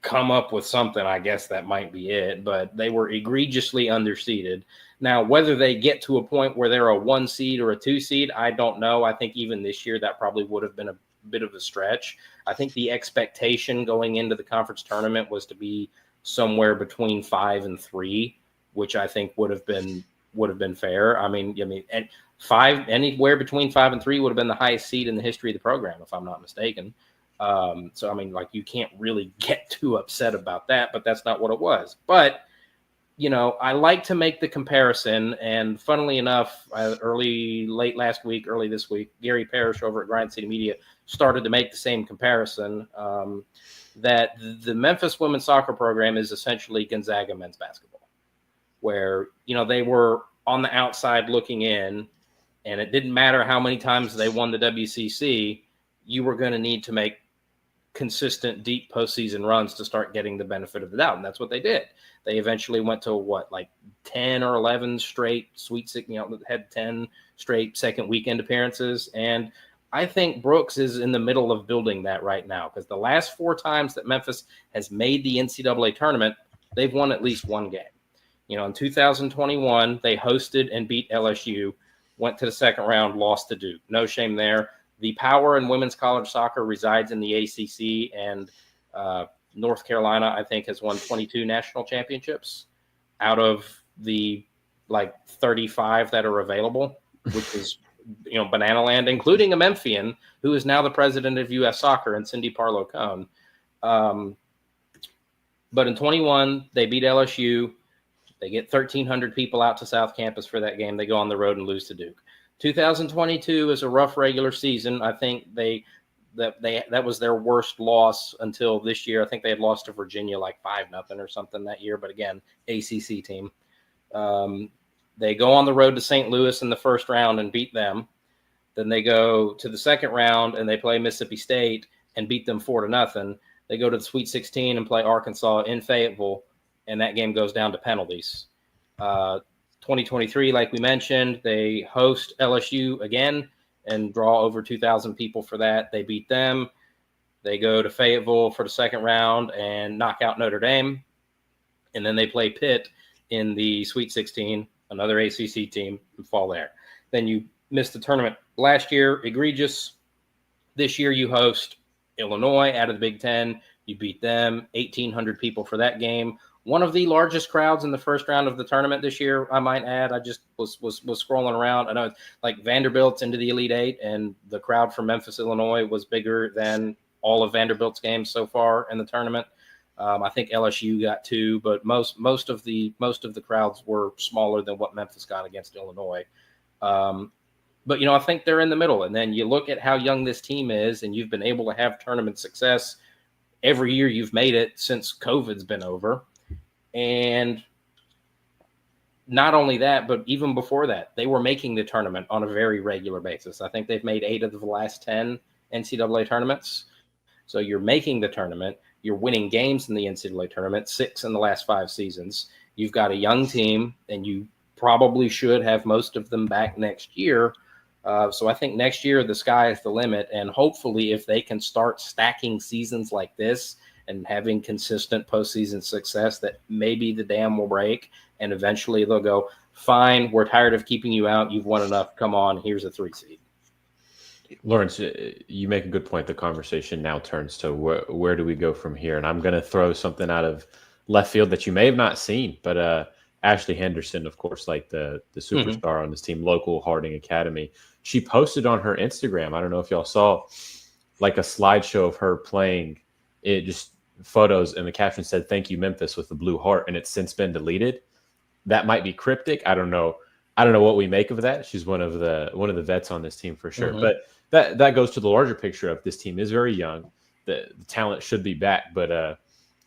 [SPEAKER 8] come up with something, I guess that might be it. But they were egregiously underseeded. Now, whether they get to a point where they're a 1 seed or a 2 seed, I don't know. I think even this year that probably would have been a bit of a stretch. I think the expectation going into the conference tournament was to be somewhere between 5 and 3, which I think would have been fair. And 5, anywhere between 5 and 3 would have been the highest seed in the history of the program, if I'm not mistaken. You can't really get too upset about that, but that's not what it was. But, I like to make the comparison, and funnily enough, late last week, early this week, Gary Parrish over at Grind City Media started to make the same comparison, that the Memphis women's soccer program is essentially Gonzaga men's basketball, where, they were on the outside looking in, and it didn't matter how many times they won the WCC, you were going to need to make consistent, deep postseason runs to start getting the benefit of the doubt. And that's what they did. They eventually went to 10 or 11 straight Sweet 16, had 10 straight second weekend appearances. And I think Brooks is in the middle of building that right now, because the last 4 times that Memphis has made the NCAA tournament, they've won at least 1 game. In 2021, they hosted and beat LSU, went to the second round, lost to Duke. No shame there. The power in women's college soccer resides in the ACC, and North Carolina, I think, has won 22 national championships out of the 35 that are available, which is, banana land, including a Memphian who is now the president of U.S. Soccer, and Cindy Parlow-Cone. But in 21, they beat LSU. They get 1,300 people out to South Campus for that game. They go on the road and lose to Duke. 2022 is a rough regular season. I think that was their worst loss until this year. I think they had lost to Virginia 5-0 or something that year. But again, ACC team. They go on the road to St. Louis in the first round and beat them. Then they go to the second round and they play Mississippi State and beat them 4-0. They go to the Sweet 16 and play Arkansas in Fayetteville, and that game goes down to penalties. 2023, like we mentioned, they host LSU again and draw over 2,000 people for that. They beat them. They go to Fayetteville for the second round and knock out Notre Dame. And then they play Pitt in the Sweet 16, another ACC team, and fall there. Then you missed the tournament last year, egregious. This year you host Illinois out of the Big Ten. You beat them, 1,800 people for that game. One of the largest crowds in the first round of the tournament this year, I might add. I just was scrolling around. I know Vanderbilt's into the Elite Eight, and the crowd from Memphis, Illinois was bigger than all of Vanderbilt's games so far in the tournament. I think LSU got 2, but most of the crowds were smaller than what Memphis got against Illinois. But I think they're in the middle. And then you look at how young this team is, and you've been able to have tournament success every year you've made it since COVID's been over. And not only that, but even before that, they were making the tournament on a very regular basis. I think they've made 8 of the last 10 NCAA tournaments. So you're making the tournament. You're winning games in the NCAA tournament, 6 in the last 5 seasons. You've got a young team, and you probably should have most of them back next year. So I think next year the sky is the limit. And hopefully if they can start stacking seasons like this and having consistent postseason success, that maybe the dam will break and eventually they'll go, fine, we're tired of keeping you out. You've won enough. Come on, here's a 3 seed.
[SPEAKER 4] Lawrence, you make a good point. The conversation now turns to where do we go from here? And I'm going to throw something out of left field that you may have not seen, but Ashley Henderson, of course, like the superstar on this team, local Harding Academy, she posted on her Instagram, I don't know if y'all saw, like a slideshow of her playing it, just photos, and the caption said, "Thank you, Memphis," with the blue heart, and it's since been deleted. That might be cryptic. I don't know what we make of that. She's one of the vets on this team for sure. But that goes to the larger picture of this team is very young. The talent should be back, but I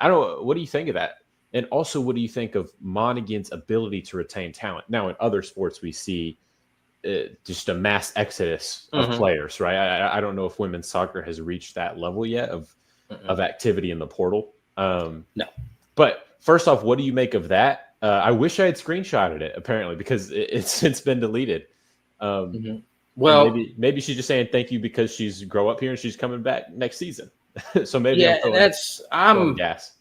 [SPEAKER 4] don't know. What do you think of that? And also, what do you think of Monaghan's ability to retain talent? Now, in other sports, we see just a mass exodus of players, right? I don't know if women's soccer has reached that level yet of activity in the portal. No. But first off, what do you make of that? I wish I had screenshotted it, apparently, because it's since been deleted. Well, maybe she's just saying thank you because she's grow up here and she's coming back next season. So maybe I'm gas.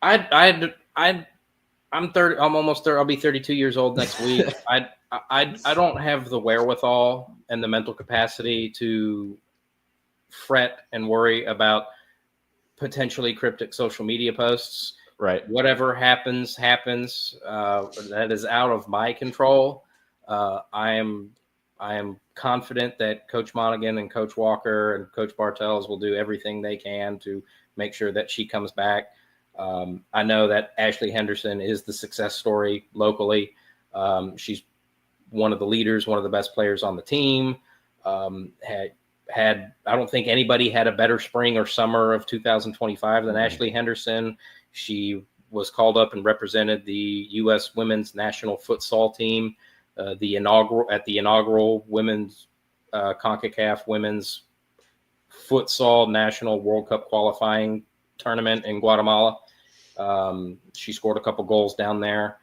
[SPEAKER 8] I'm 30. I'm almost 30. I'll be 32 years old next week. I don't have the wherewithal and the mental capacity to fret and worry about potentially cryptic social media posts.
[SPEAKER 4] Right.
[SPEAKER 8] Whatever happens. That is out of my control. I am confident that Coach Monaghan and Coach Walker and Coach Bartels will do everything they can to make sure that she comes back. I know that Ashley Henderson is the success story locally. She's one of the leaders, one of the best players on the team. I don't think anybody had a better spring or summer of 2025 than Ashley Henderson. She was called up and represented the U.S. women's national futsal team, the inaugural women's CONCACAF women's futsal national World Cup qualifying tournament in Guatemala. She scored a couple goals down there.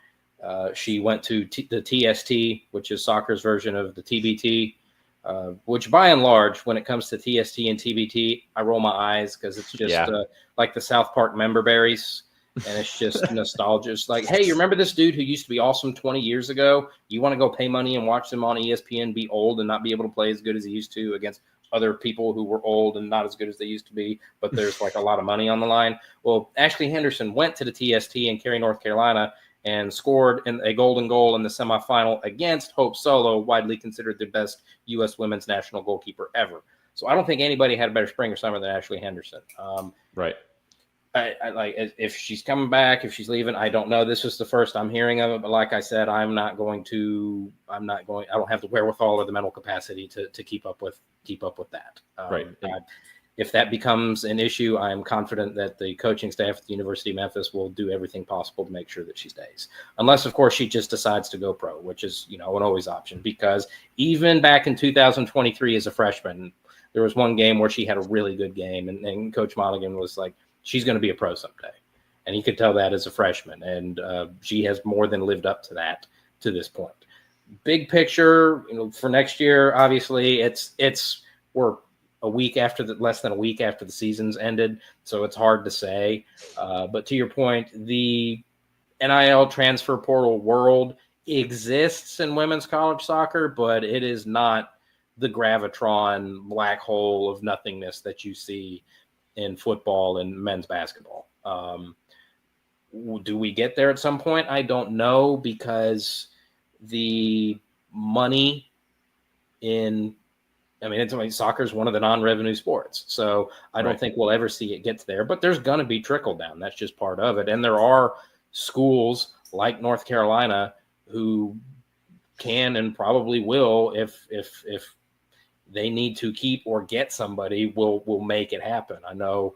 [SPEAKER 8] She went to the TST, which is soccer's version of the TBT, which by and large, when it comes to TST and TBT, I roll my eyes because it's just like the South Park member berries. And it's just nostalgia. It's like, hey, you remember this dude who used to be awesome 20 years ago? You want to go pay money and watch them on ESPN be old and not be able to play as good as he used to against other people who were old and not as good as they used to be, but there's like a lot of money on the line. Well, Ashley Henderson went to the TST in Cary, North Carolina, and scored a golden goal in the semifinal against Hope Solo, widely considered the best U.S. women's national goalkeeper ever. So I don't think anybody had a better spring or summer than Ashley Henderson.
[SPEAKER 4] Right.
[SPEAKER 8] I like if she's coming back, if she's leaving, I don't know. This is the first I'm hearing of it, but like I said, I don't have the wherewithal or the mental capacity to keep up with that.
[SPEAKER 4] Right.
[SPEAKER 8] If that becomes an issue, I am confident that the coaching staff at the University of Memphis will do everything possible to make sure that she stays. Unless, of course, she just decides to go pro, which is, an always option, because even back in 2023 as a freshman, there was one game where she had a really good game and Coach Monaghan was like, she's going to be a pro someday. And you could tell that as a freshman. And she has more than lived up to that to this point. Big picture, for next year, obviously we're less than a week after the season's ended. So it's hard to say. But to your point, the NIL transfer portal world exists in women's college soccer, but it is not the gravitron black hole of nothingness that you see in football and men's basketball. Do we get there at some point? I don't know, because the money soccer is one of the non-revenue sports. So I don't think we'll ever see it get there, but there's going to be trickle down. That's just part of it. And there are schools like North Carolina who can and probably will, if they need to keep or get somebody, will make it happen. I know.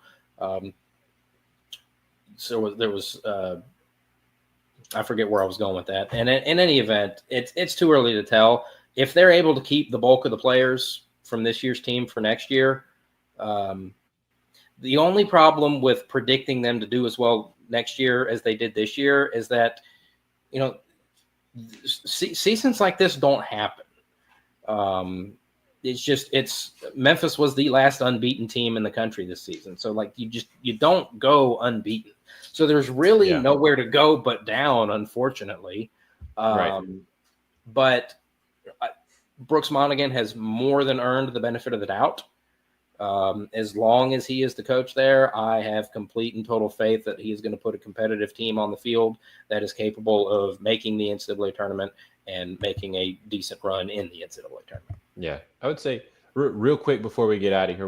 [SPEAKER 8] So there was, I forget where I was going with that. And in any event, it's too early to tell. If they're able to keep the bulk of the players from this year's team for next year, the only problem with predicting them to do as well next year as they did this year is that, seasons like this don't happen. It's Memphis was the last unbeaten team in the country this season. So you don't go unbeaten. So there's really nowhere to go but down, unfortunately. But Brooks Monaghan has more than earned the benefit of the doubt. As long as he is the coach there, I have complete and total faith that he is going to put a competitive team on the field that is capable of making the NCAA tournament and making a decent run in the NCAA tournament.
[SPEAKER 4] Yeah, I would say real quick before we get out of here,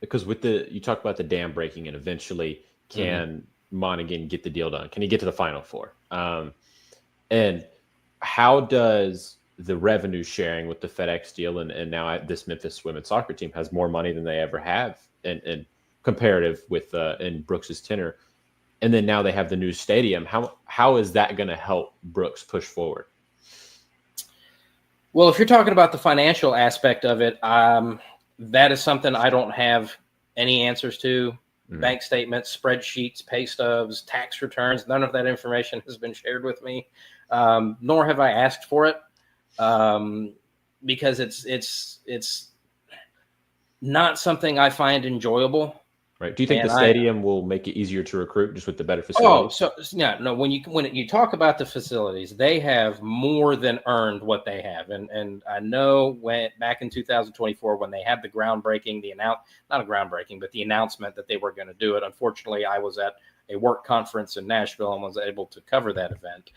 [SPEAKER 4] because you talk about the dam breaking and eventually can Monaghan get the deal done? Can he get to the Final Four? And how does the revenue sharing with the FedEx deal and now this Memphis women's soccer team has more money than they ever have and comparative with in Brooks's tenure, and then now they have the new stadium. How is that going to help Brooks push forward?
[SPEAKER 8] Well, if you're talking about the financial aspect of it, that is something I don't have any answers to. Bank statements, spreadsheets, pay stubs, tax returns, none of that information has been shared with me, nor have I asked for it, because it's not something I find enjoyable.
[SPEAKER 4] Right. Do you think the stadium will make it easier to recruit just with the better facilities?
[SPEAKER 8] Oh, so yeah, no. When you talk about the facilities, they have more than earned what they have, and I know back in 2024 when they had the groundbreaking, the announcement that they were going to do it. Unfortunately, I was at a work conference in Nashville and was able to cover that event.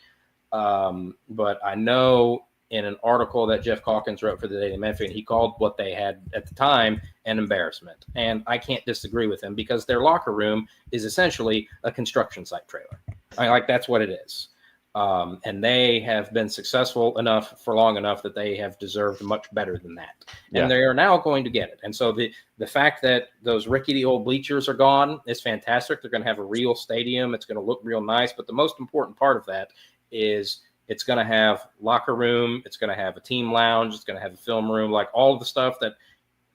[SPEAKER 8] But I know in an article that Jeff Calkins wrote for the Daily Memphis, he called what they had at the time an embarrassment. And I can't disagree with him because their locker room is essentially a construction site trailer. That's what it is. And they have been successful enough for long enough that they have deserved much better than that. Yeah. And they are now going to get it. And so the fact that those rickety old bleachers are gone is fantastic. They're going to have a real stadium. It's going to look real nice. But the most important part of that is it's going to have locker room. It's going to have a team lounge. It's going to have a film room, like all of the stuff that,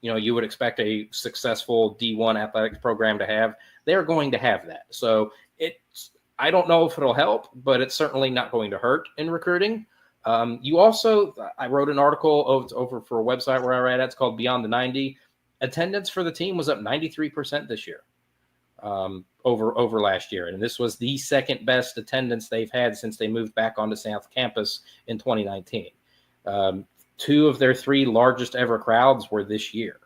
[SPEAKER 8] you would expect a successful D1 athletics program to have. They're going to have that. So I don't know if it'll help, but it's certainly not going to hurt in recruiting. I wrote an article over for a website where I write at. It's called Beyond the 90. Attendance for the team was up 93% this year. Over last year. And this was the second best attendance they've had since they moved back onto South Campus in 2019. Two of their three largest ever crowds were this year.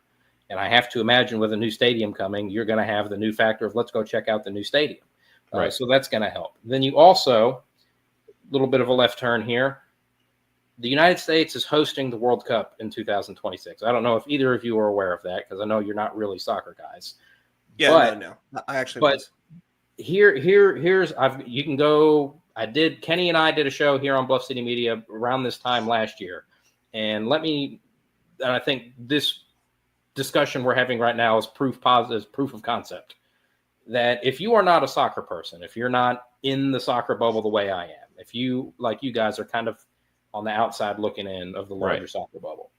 [SPEAKER 8] And I have to imagine with a new stadium coming, you're going to have the new factor of let's go check out the new stadium. Right. So that's going to help. Then you also, a little bit of a left turn here, the United States is hosting the World Cup in 2026. I don't know if either of you are aware of that because I know you're not really soccer guys.
[SPEAKER 2] Yeah, no. I actually was.
[SPEAKER 8] Here's you can go. Kenny and I did a show here on Bluff City Media around this time last year, and I think this discussion we're having right now is proof of concept that if you are not a soccer person, if you're not in the soccer bubble the way I am, if you like you guys are kind of on the outside looking in of the larger soccer bubble,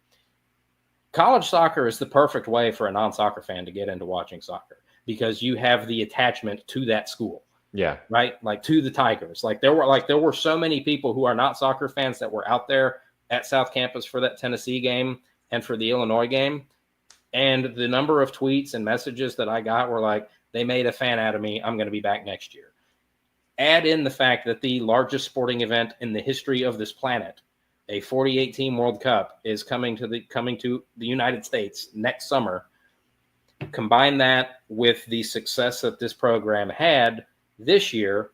[SPEAKER 8] college soccer is the perfect way for a non-soccer fan to get into watching soccer. Because you have the attachment to that school. Yeah. Right? Like to the Tigers. There were so many people who are not soccer fans that were out there at South Campus for that Tennessee game and for the Illinois game. And the number of tweets and messages that I got were like, they made a fan out of me. I'm going to be back next year. Add in the fact that the largest sporting event in the history of this planet, a 48-team World Cup, is coming to the United States next summer. Combine that with the success that this program had this year,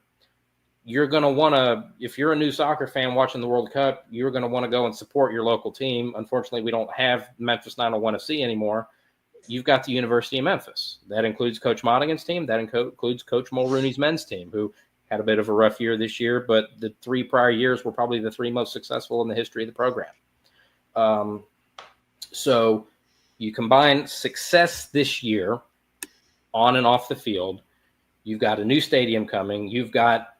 [SPEAKER 8] you're going to want to, if you're a new soccer fan watching the World Cup, you're going to want to go and support your local team. Unfortunately, we don't have Memphis 901 FC anymore. You've got the University of Memphis. That includes Coach Monaghan's team. That includes Coach Mulrooney's men's team, who had a bit of a rough year this year, but the 3 prior years were probably the 3 most successful in the history of the program. So you combine success this year on and off the field. You've got a new stadium coming. You've got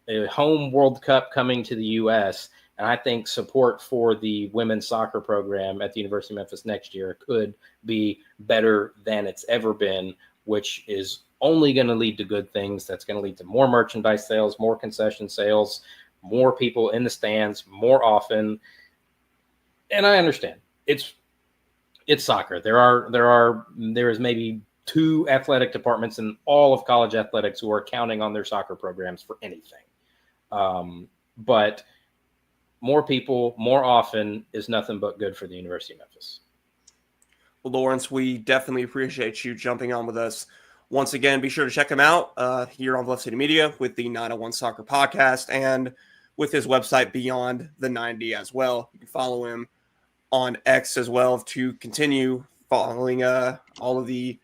[SPEAKER 8] a home World Cup coming to the U.S., and I think support for the women's soccer program at the University of Memphis next year could be better than it's ever been, which is only going to lead to good things. That's going to lead to more merchandise sales, more concession sales, more people in the stands more often. And I understand it's soccer. There is maybe 2 athletic departments in all of college athletics who are counting on their soccer programs for anything. But more people, more often is nothing but good for the University of Memphis.
[SPEAKER 2] Well, Lawrence, we definitely appreciate you jumping on with us. Once again, be sure to check him out here on Bluff City Media with the 901 Soccer Podcast and with his website Beyond the 90 as well. You can follow him on X as well to continue following all of the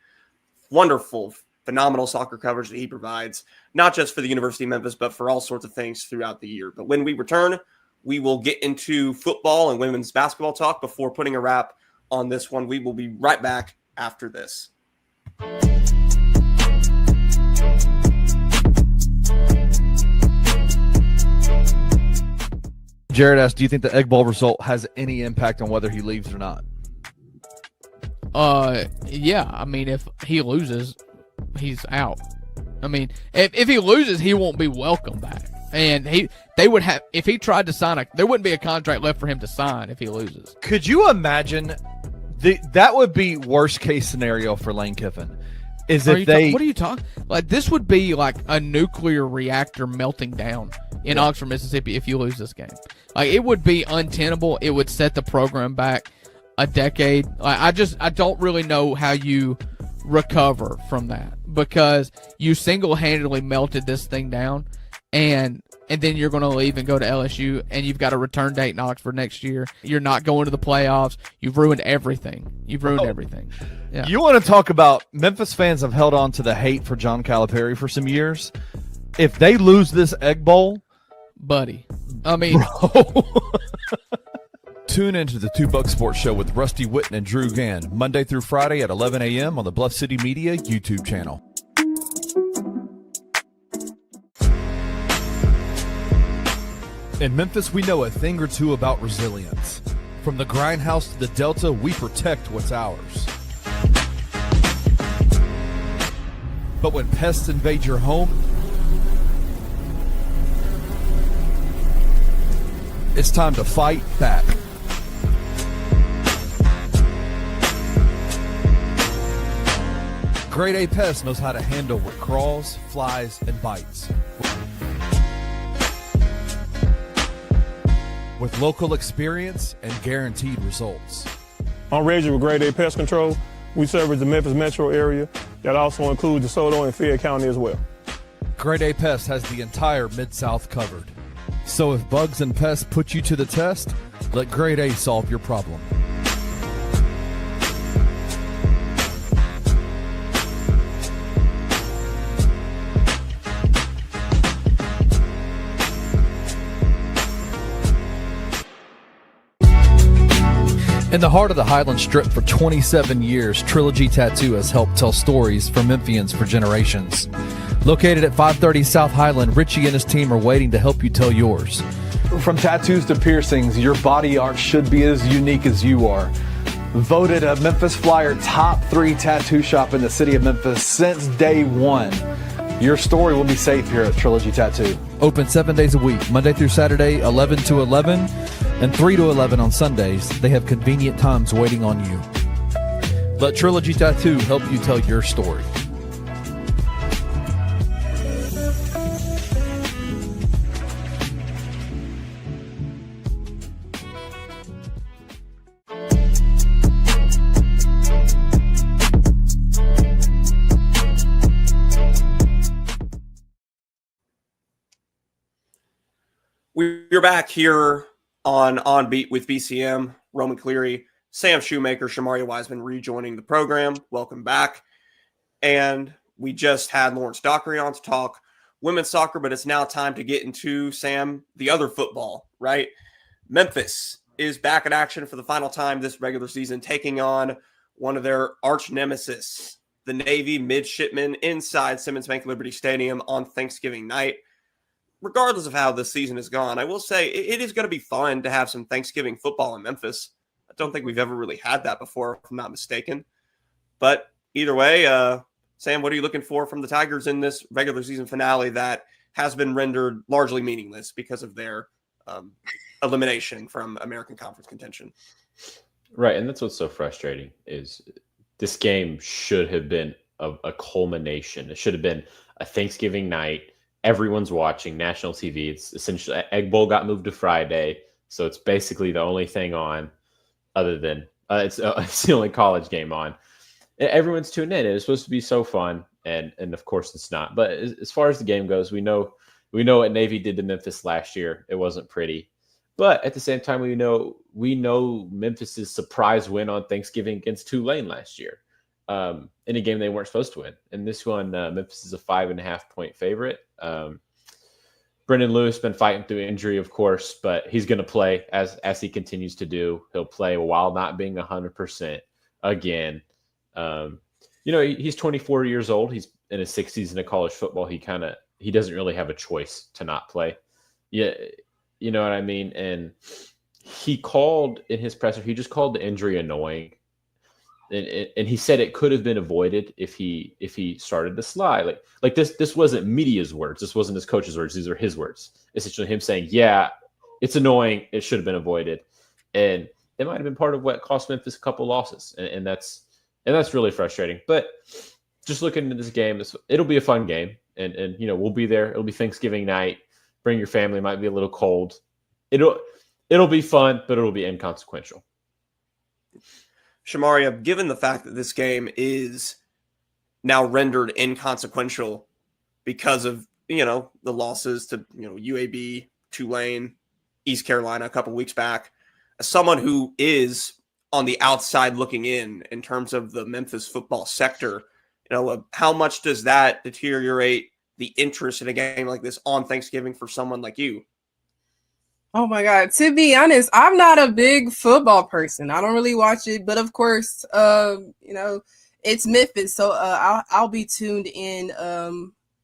[SPEAKER 2] wonderful, phenomenal soccer coverage that he provides, not just for the University of Memphis, but for all sorts of things throughout the year. But when we return, we will get into football and women's basketball talk before putting a wrap on this one. We will be right back after this.
[SPEAKER 1] Jared asked, do you think the Egg Bowl result has any impact on whether he leaves or not?
[SPEAKER 5] Yeah. I mean, if he loses, he's out. I mean, if he loses, he won't be welcome back. And they would have, if he tried to sign there wouldn't be a contract left for him to sign if he loses.
[SPEAKER 1] Could you imagine that would be worst case scenario for Lane Kiffin? Is if
[SPEAKER 5] what are you talking? Like, this would be like a nuclear reactor melting down in Oxford, Mississippi if you lose this game. Like, it would be untenable. It would set the program back a decade. I don't really know how you recover from that, because you single-handedly melted this thing down, and then you're going to leave and go to LSU, and you've got a return date in Oxford next year. You're not going to the playoffs. You've ruined everything. Everything. Yeah.
[SPEAKER 1] You want to talk about Memphis fans have held on to the hate for John Calipari for some years. If they lose this Egg Bowl,
[SPEAKER 5] buddy, I mean,
[SPEAKER 1] tune into the Two Buck Sports Show with Rusty Witten and Drew Gann, Monday through Friday at 11 a.m. on the Bluff City Media YouTube channel. In Memphis, we know a thing or two about resilience. From the Grindhouse to the Delta, we protect what's ours. But when pests invade your home, it's time to fight back. Grade A Pest knows how to handle what crawls, flies, and bites. With local experience and guaranteed results.
[SPEAKER 6] I'm Reggie with Grade A Pest Control. We service the Memphis metro area. That also includes DeSoto and Fayette County as well.
[SPEAKER 1] Grade A Pest has the entire Mid-South covered. So if bugs and pests put you to the test, let Grade A solve your problem. In the heart of the Highland Strip for 27 years, Trilogy Tattoo has helped tell stories for Memphians for generations. Located at 530 South Highland, Richie and his team are waiting to help you tell yours.
[SPEAKER 7] From tattoos to piercings, your body art should be as unique as you are. Voted a Memphis Flyer top 3 tattoo shop in the city of Memphis since day one. Your story will be safe here at Trilogy Tattoo.
[SPEAKER 1] Open 7 days a week, Monday through Saturday, 11 to 11, and 3 to 11 on Sundays. They have convenient times waiting on you. Let Trilogy Tattoo help you tell your story.
[SPEAKER 2] We're back here on Beat with BCM, Roman Cleary, Sam Shoemaker, Shemaria Wiseman rejoining the program. Welcome back. And we just had Lawrence Dockery on to talk women's soccer, but it's now time to get into, Sam, the other football, right? Memphis is back in action for the final time this regular season, taking on one of their arch nemesis, the Navy midshipmen, inside Simmons Bank Liberty Stadium on Thanksgiving night. Regardless of how this season has gone, I will say it is going to be fun to have some Thanksgiving football in Memphis. I don't think we've ever really had that before, if I'm not mistaken. But either way, Sam, what are you looking for from the Tigers in this regular season finale that has been rendered largely meaningless because of their elimination from American Conference contention?
[SPEAKER 4] Right, and that's what's so frustrating is this game should have been a culmination. It should have been a Thanksgiving night. Everyone's watching national TV. It's essentially Egg Bowl got moved to Friday. So it's basically the only thing on other than it's the only college game on. Everyone's tuned in. It was supposed to be so fun, and of course it's not. But as far as the game goes, we know what Navy did to Memphis last year. It wasn't pretty, but at the same time, we know Memphis's surprise win on Thanksgiving against Tulane last year, in a game they weren't supposed to win. And this one, Memphis is a 5.5-point favorite. Brendan Lewis been fighting through injury, of course, but he's going to play as he continues to do. He'll play while not being 100% again. He's 24 years old. He's in his 6th season of college football. He doesn't really have a choice to not play. Yeah, you know what I mean? And he called in his presser, he just called the injury annoying. And he said it could have been avoided if he started to slide. Like this wasn't media's words. This wasn't his coach's words. These are his words. Essentially him saying, yeah, it's annoying. It should have been avoided. And it might have been part of what cost Memphis a couple losses. And that's really frustrating. But just looking at this game, it'll be a fun game. And we'll be there. It'll be Thanksgiving night. Bring your family. Might be a little cold. It'll be fun, but it'll be inconsequential.
[SPEAKER 2] Shemaria, given the fact that this game is now rendered inconsequential because of, the losses to, UAB, Tulane, East Carolina a couple weeks back, as someone who is on the outside looking in terms of the Memphis football sector, how much does that deteriorate the interest in a game like this on Thanksgiving for someone like you?
[SPEAKER 3] Oh my God. To be honest, I'm not a big football person. I don't really watch it, but of course, it's Memphis. So I'll be tuned in,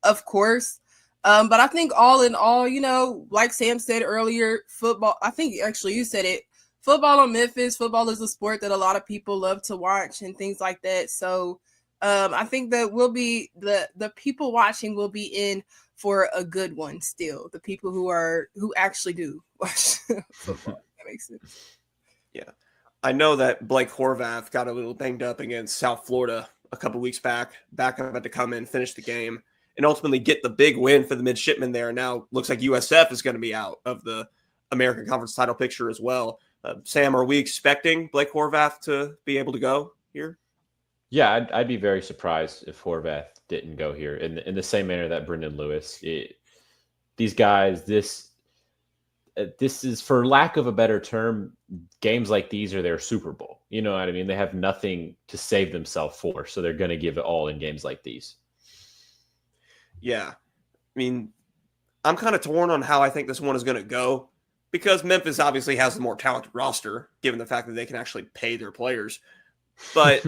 [SPEAKER 3] of course. But I think all in all, like Sam said earlier, football, I think actually you said it, football on Memphis, football is a sport that a lot of people love to watch and things like that. So I think that will be the people watching will be in for a good one still. The people who actually do watch football. That makes sense.
[SPEAKER 2] Yeah. I know that Blake Horvath got a little banged up against South Florida a couple weeks back. Backup had to come in, finish the game, and ultimately get the big win for the midshipmen there. Now looks like USF is going to be out of the American Conference title picture as well. Sam, are we expecting Blake Horvath to be able to go here?
[SPEAKER 4] Yeah, I'd be very surprised if Horvath didn't go here in the same manner that Brendan Lewis. These guys, this is, for lack of a better term, games like these are their Super Bowl. You know what I mean? They have nothing to save themselves for, so they're going to give it all in games like these.
[SPEAKER 2] Yeah. I mean, I'm kind of torn on how I think this one is going to go, because Memphis obviously has the more talented roster, given the fact that they can actually pay their players. But,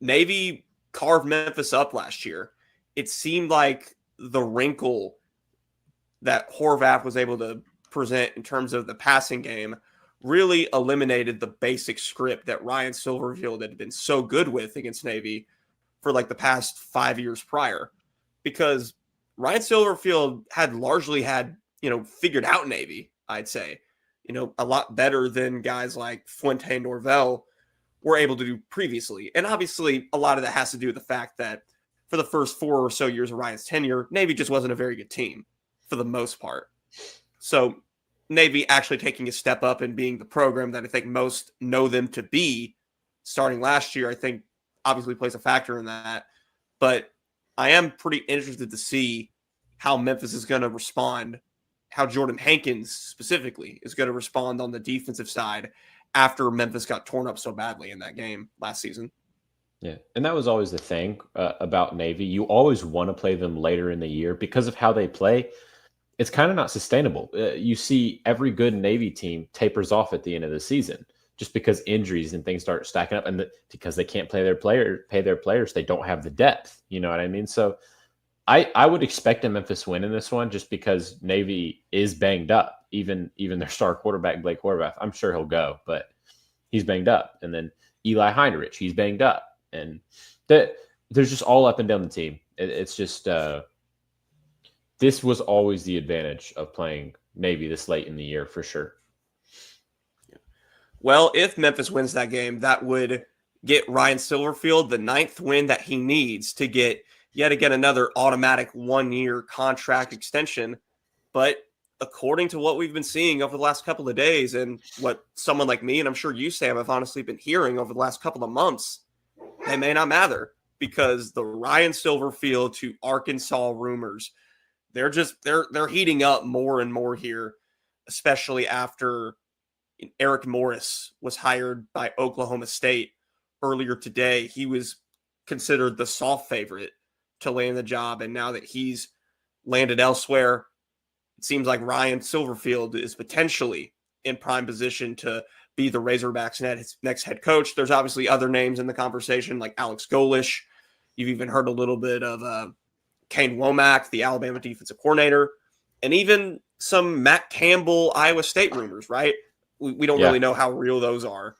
[SPEAKER 2] Navy carved Memphis up last year. It seemed like the wrinkle that Horvath was able to present in terms of the passing game really eliminated the basic script that Ryan Silverfield had been so good with against Navy for like the past 5 years prior. Because Ryan Silverfield had largely figured out Navy, I'd say, a lot better than guys like Fuente Norvell were able to do previously. And obviously a lot of that has to do with the fact that for the first 4 or so years of Ryan's tenure, Navy just wasn't a very good team for the most part. So Navy actually taking a step up and being the program that I think most know them to be starting last year, I think obviously plays a factor in that. But I am pretty interested to see how Memphis is going to respond, how Jordan Hankins specifically is going to respond on the defensive side after Memphis got torn up so badly in that game last season.
[SPEAKER 4] Yeah, and that was always the thing about Navy. You always want to play them later in the year because of how they play. It's kind of not sustainable. You see every good Navy team tapers off at the end of the season just because injuries and things start stacking up, and because they can't pay their players, they don't have the depth. You know what I mean? So I would expect a Memphis win in this one just because Navy is banged up. Even their star quarterback, Blake Horvath, I'm sure he'll go, but he's banged up. And then Eli Heinrich, he's banged up. And there's just all up and down the team. It's just this was always the advantage of playing Navy this late in the year for sure.
[SPEAKER 2] Well, if Memphis wins that game, that would get Ryan Silverfield the 9th win that he needs to get yet again another automatic 1-year contract extension. But according to what we've been seeing over the last couple of days and what someone like me, and I'm sure you, Sam, have honestly been hearing over the last couple of months, they may not matter, because the Ryan Silverfield to Arkansas rumors, they're heating up more and more here, especially after Eric Morris was hired by Oklahoma State earlier today. He was considered the soft favorite to land the job, and now that he's landed elsewhere, it seems like Ryan Silverfield is potentially in prime position to be the Razorbacks' next head coach. There's obviously other names in the conversation, like Alex Golish. You've even heard a little bit of Kane Womack, the Alabama defensive coordinator, and even some Matt Campbell, Iowa State rumors, right? We don't really know how real those are,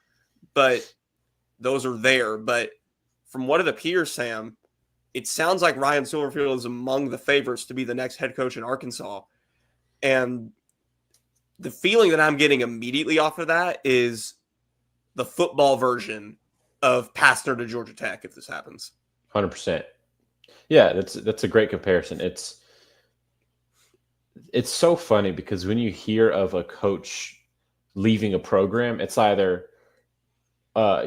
[SPEAKER 2] but those are there. But from what it appears, Sam, it sounds like Ryan Silverfield is among the favorites to be the next head coach in Arkansas. And the feeling that I'm getting immediately off of that is the football version of Pastner to Georgia Tech if this happens.
[SPEAKER 4] 100%. Yeah, that's a great comparison. It's so funny because when you hear of a coach leaving a program, it's either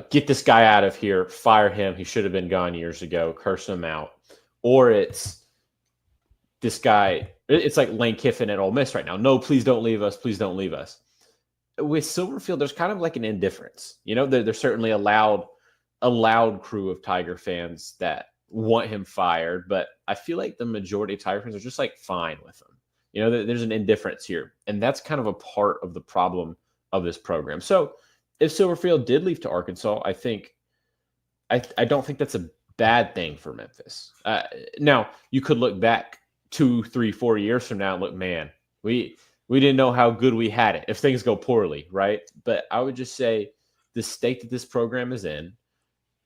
[SPEAKER 4] get this guy out of here, fire him, he should have been gone years ago, curse him out, or it's this guy. It's like Lane Kiffin at Ole Miss right now. No, please don't leave us. Please don't leave us. With Silverfield, there's kind of like an indifference. You know, there's certainly a loud crew of Tiger fans that want him fired, but I feel like the majority of Tiger fans are just like fine with him. You know, there's an indifference here, and that's kind of a part of the problem of this program. So if Silverfield did leave to Arkansas, I don't think that's a bad thing for Memphis. Now, you could look back 2, 3, 4 years from now and look, man, we didn't know how good we had it if things go poorly, right? But I would just say the state that this program is in,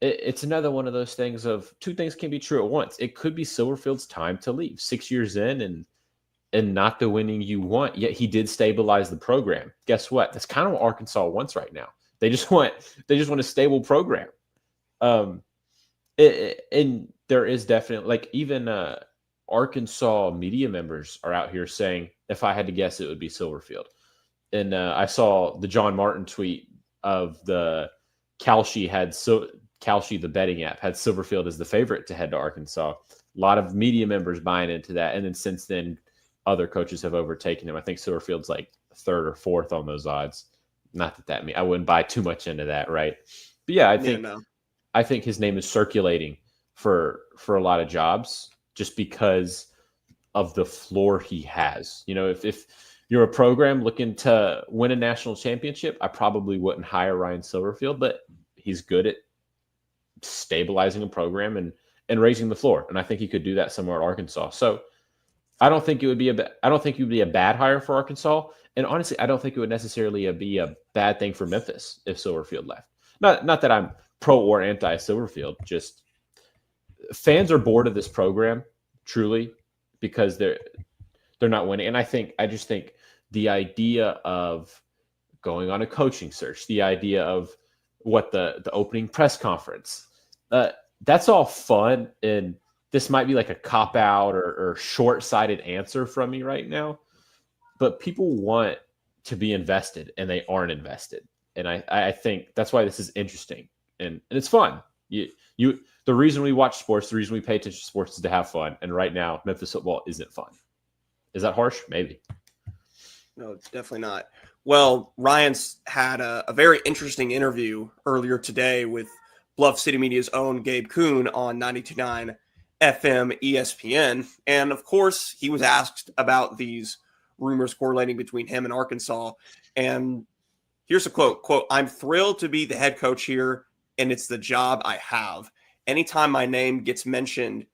[SPEAKER 4] it's another one of those things of two things can be true at once. It could be Silverfield's time to leave 6 years in and not the winning you want, yet he did stabilize the program. Guess what? That's kind of what Arkansas wants right now. They just want a stable program. And there is definitely, like, even Arkansas media members are out here saying, if I had to guess, it would be Silverfield. And I saw the John Martin tweet of the Kalshi the betting app had Silverfield as the favorite to head to Arkansas. A lot of media members buying into that. And then since then, other coaches have overtaken him. I think Silverfield's like third or fourth on those odds. Not that I wouldn't buy too much into that, right? But yeah, I think his name is circulating for a lot of jobs just because of the floor he has. You know, if you're a program looking to win a national championship, I probably wouldn't hire Ryan Silverfield, but he's good at stabilizing a program and raising the floor. And I think he could do that somewhere at Arkansas. So I don't think it would be a bad hire for Arkansas. And honestly, I don't think it would necessarily be a bad thing for Memphis if Silverfield left. Not that I'm pro or anti Silverfield, just fans are bored of this program, truly, because they're not winning. And I just think the idea of going on a coaching search, the idea of what the opening press conference, that's all fun. And this might be like a cop-out or short-sighted answer from me right now, but people want to be invested and they aren't invested. And I think that's why this is interesting and it's fun. The reason we watch sports, the reason we pay attention to sports is to have fun. And right now, Memphis football isn't fun. Is that harsh? Maybe.
[SPEAKER 2] No, it's definitely not. Well, Ryan's had a very interesting interview earlier today with Bluff City Media's own Gabe Kuhn on 92.9 FM ESPN. And of course, he was asked about these rumors correlating between him and Arkansas. And here's a quote, "I'm thrilled to be the head coach here, and it's the job I have. Anytime my name gets mentioned,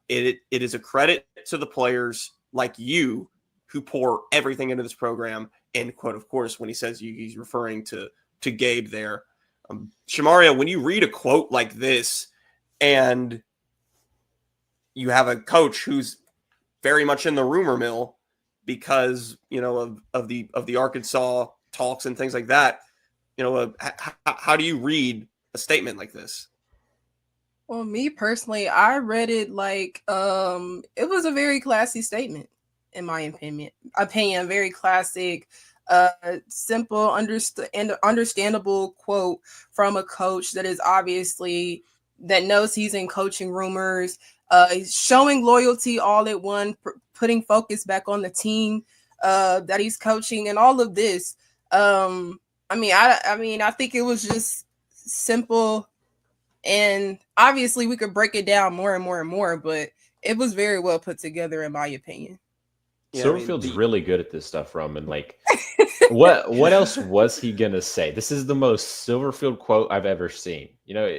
[SPEAKER 2] it is a credit to the players like you who pour everything into this program," end quote. Of course, when he says you, he's referring to Gabe there. Shemaria, when you read a quote like this and you have a coach who's very much in the rumor mill because, you know, of the Arkansas talks and things like that, you know, how do you read a statement like this?
[SPEAKER 3] Well, me personally, I read it like it was a very classy statement. in my opinion. Very classic, simple, understandable quote from a coach that is obviously that knows he's in coaching rumors, showing loyalty all at one, putting focus back on the team that he's coaching, and all of this. I think it was just simple, and obviously we could break it down more and more and more, but it was very well put together in my opinion.
[SPEAKER 4] Yeah, Silverfield's really good at this stuff, Roman. Like, what else was he gonna say? This is the most Silverfield quote I've ever seen. You know,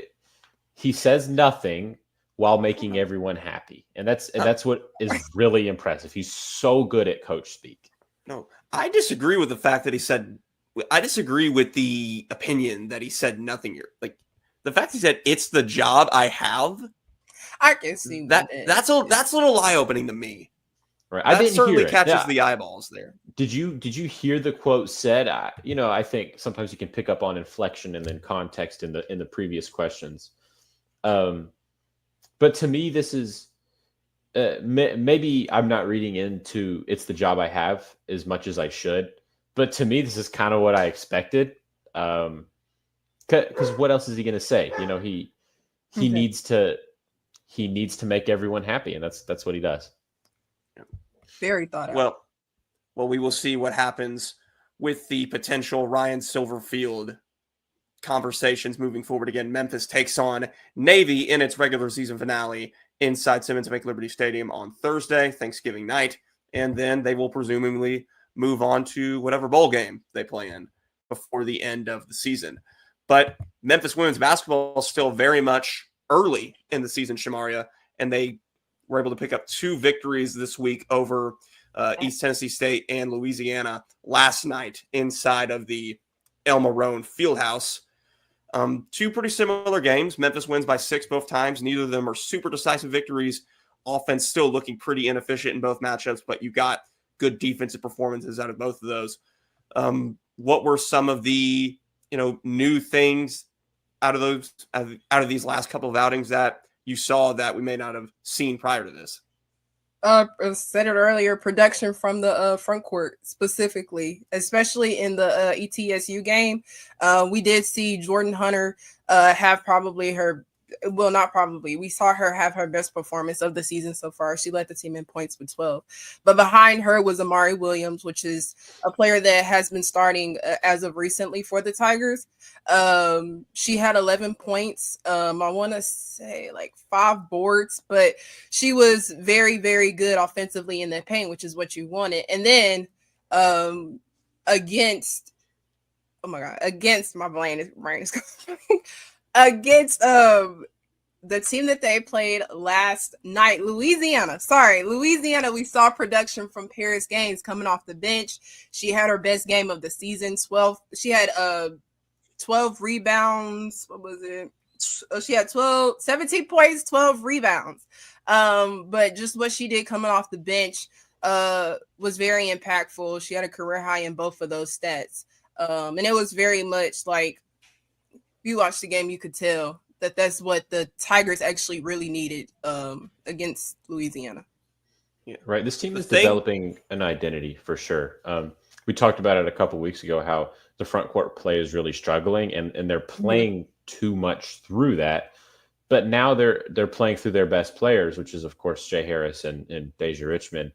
[SPEAKER 4] he says nothing while making everyone happy, and that's what is really impressive. He's so good at coach speak.
[SPEAKER 2] No, I disagree with the fact that he said. I disagree with the opinion that he said nothing here. Like the fact he said it's the job I have.
[SPEAKER 3] I can see that.
[SPEAKER 2] That's a little eye opening to me.
[SPEAKER 4] Right,
[SPEAKER 2] that certainly catches the eyeballs there.
[SPEAKER 4] Did you hear the quote said? I think sometimes you can pick up on inflection and then context in the previous questions. But to me, this is maybe I'm not reading into it's the job I have as much as I should. But to me, this is kind of what I expected. Because what else is he going to say? You know, he needs to make everyone happy, and that's what he does.
[SPEAKER 3] Very thought out.
[SPEAKER 2] Well, we will see what happens with the potential Ryan Silverfield conversations moving forward. Again, Memphis takes on Navy in its regular season finale inside Simmons Bank Liberty Stadium on Thursday, Thanksgiving night, and then they will presumably move on to whatever bowl game they play in before the end of the season. But Memphis women's basketball is still very much early in the season, Shemaria, and they were able to pick up 2 victories this week over East Tennessee State and Louisiana last night inside of the El Marone Fieldhouse. 2 pretty similar games. Memphis wins by 6 both times. Neither of them are super decisive victories. Offense still looking pretty inefficient in both matchups, but you got good defensive performances out of both of those. What were some of the new things out of these last couple of outings that you saw that we may not have seen prior to this?
[SPEAKER 3] I said it earlier, production from the front court specifically, especially in the ETSU game. We did see Jordan Hunter have we saw her have her best performance of the season so far. She led the team in points with 12. But behind her was Amari Williams, which is a player that has been starting as of recently for the Tigers. She had 11 points. I want to say like 5 boards, but she was very, very good offensively in the paint, which is what you wanted. And then against my brain is against the team that they played last night, Louisiana, we saw production from Paris Gaines coming off the bench. She had her best game of the season, 12. She had 12 rebounds. What was it? She had 17 points, 12 rebounds. But just what she did coming off the bench was very impactful. She had a career high in both of those stats. And it was very much like, if you watched the game, you could tell that that's what the Tigers actually really needed against Louisiana.
[SPEAKER 4] Yeah, right. This team is developing an identity for sure. We talked about it a couple of weeks ago, how the front court play is really struggling, and they're playing too much through that. But now they're playing through their best players, which is, of course, Jay Harris and Deja Richmond.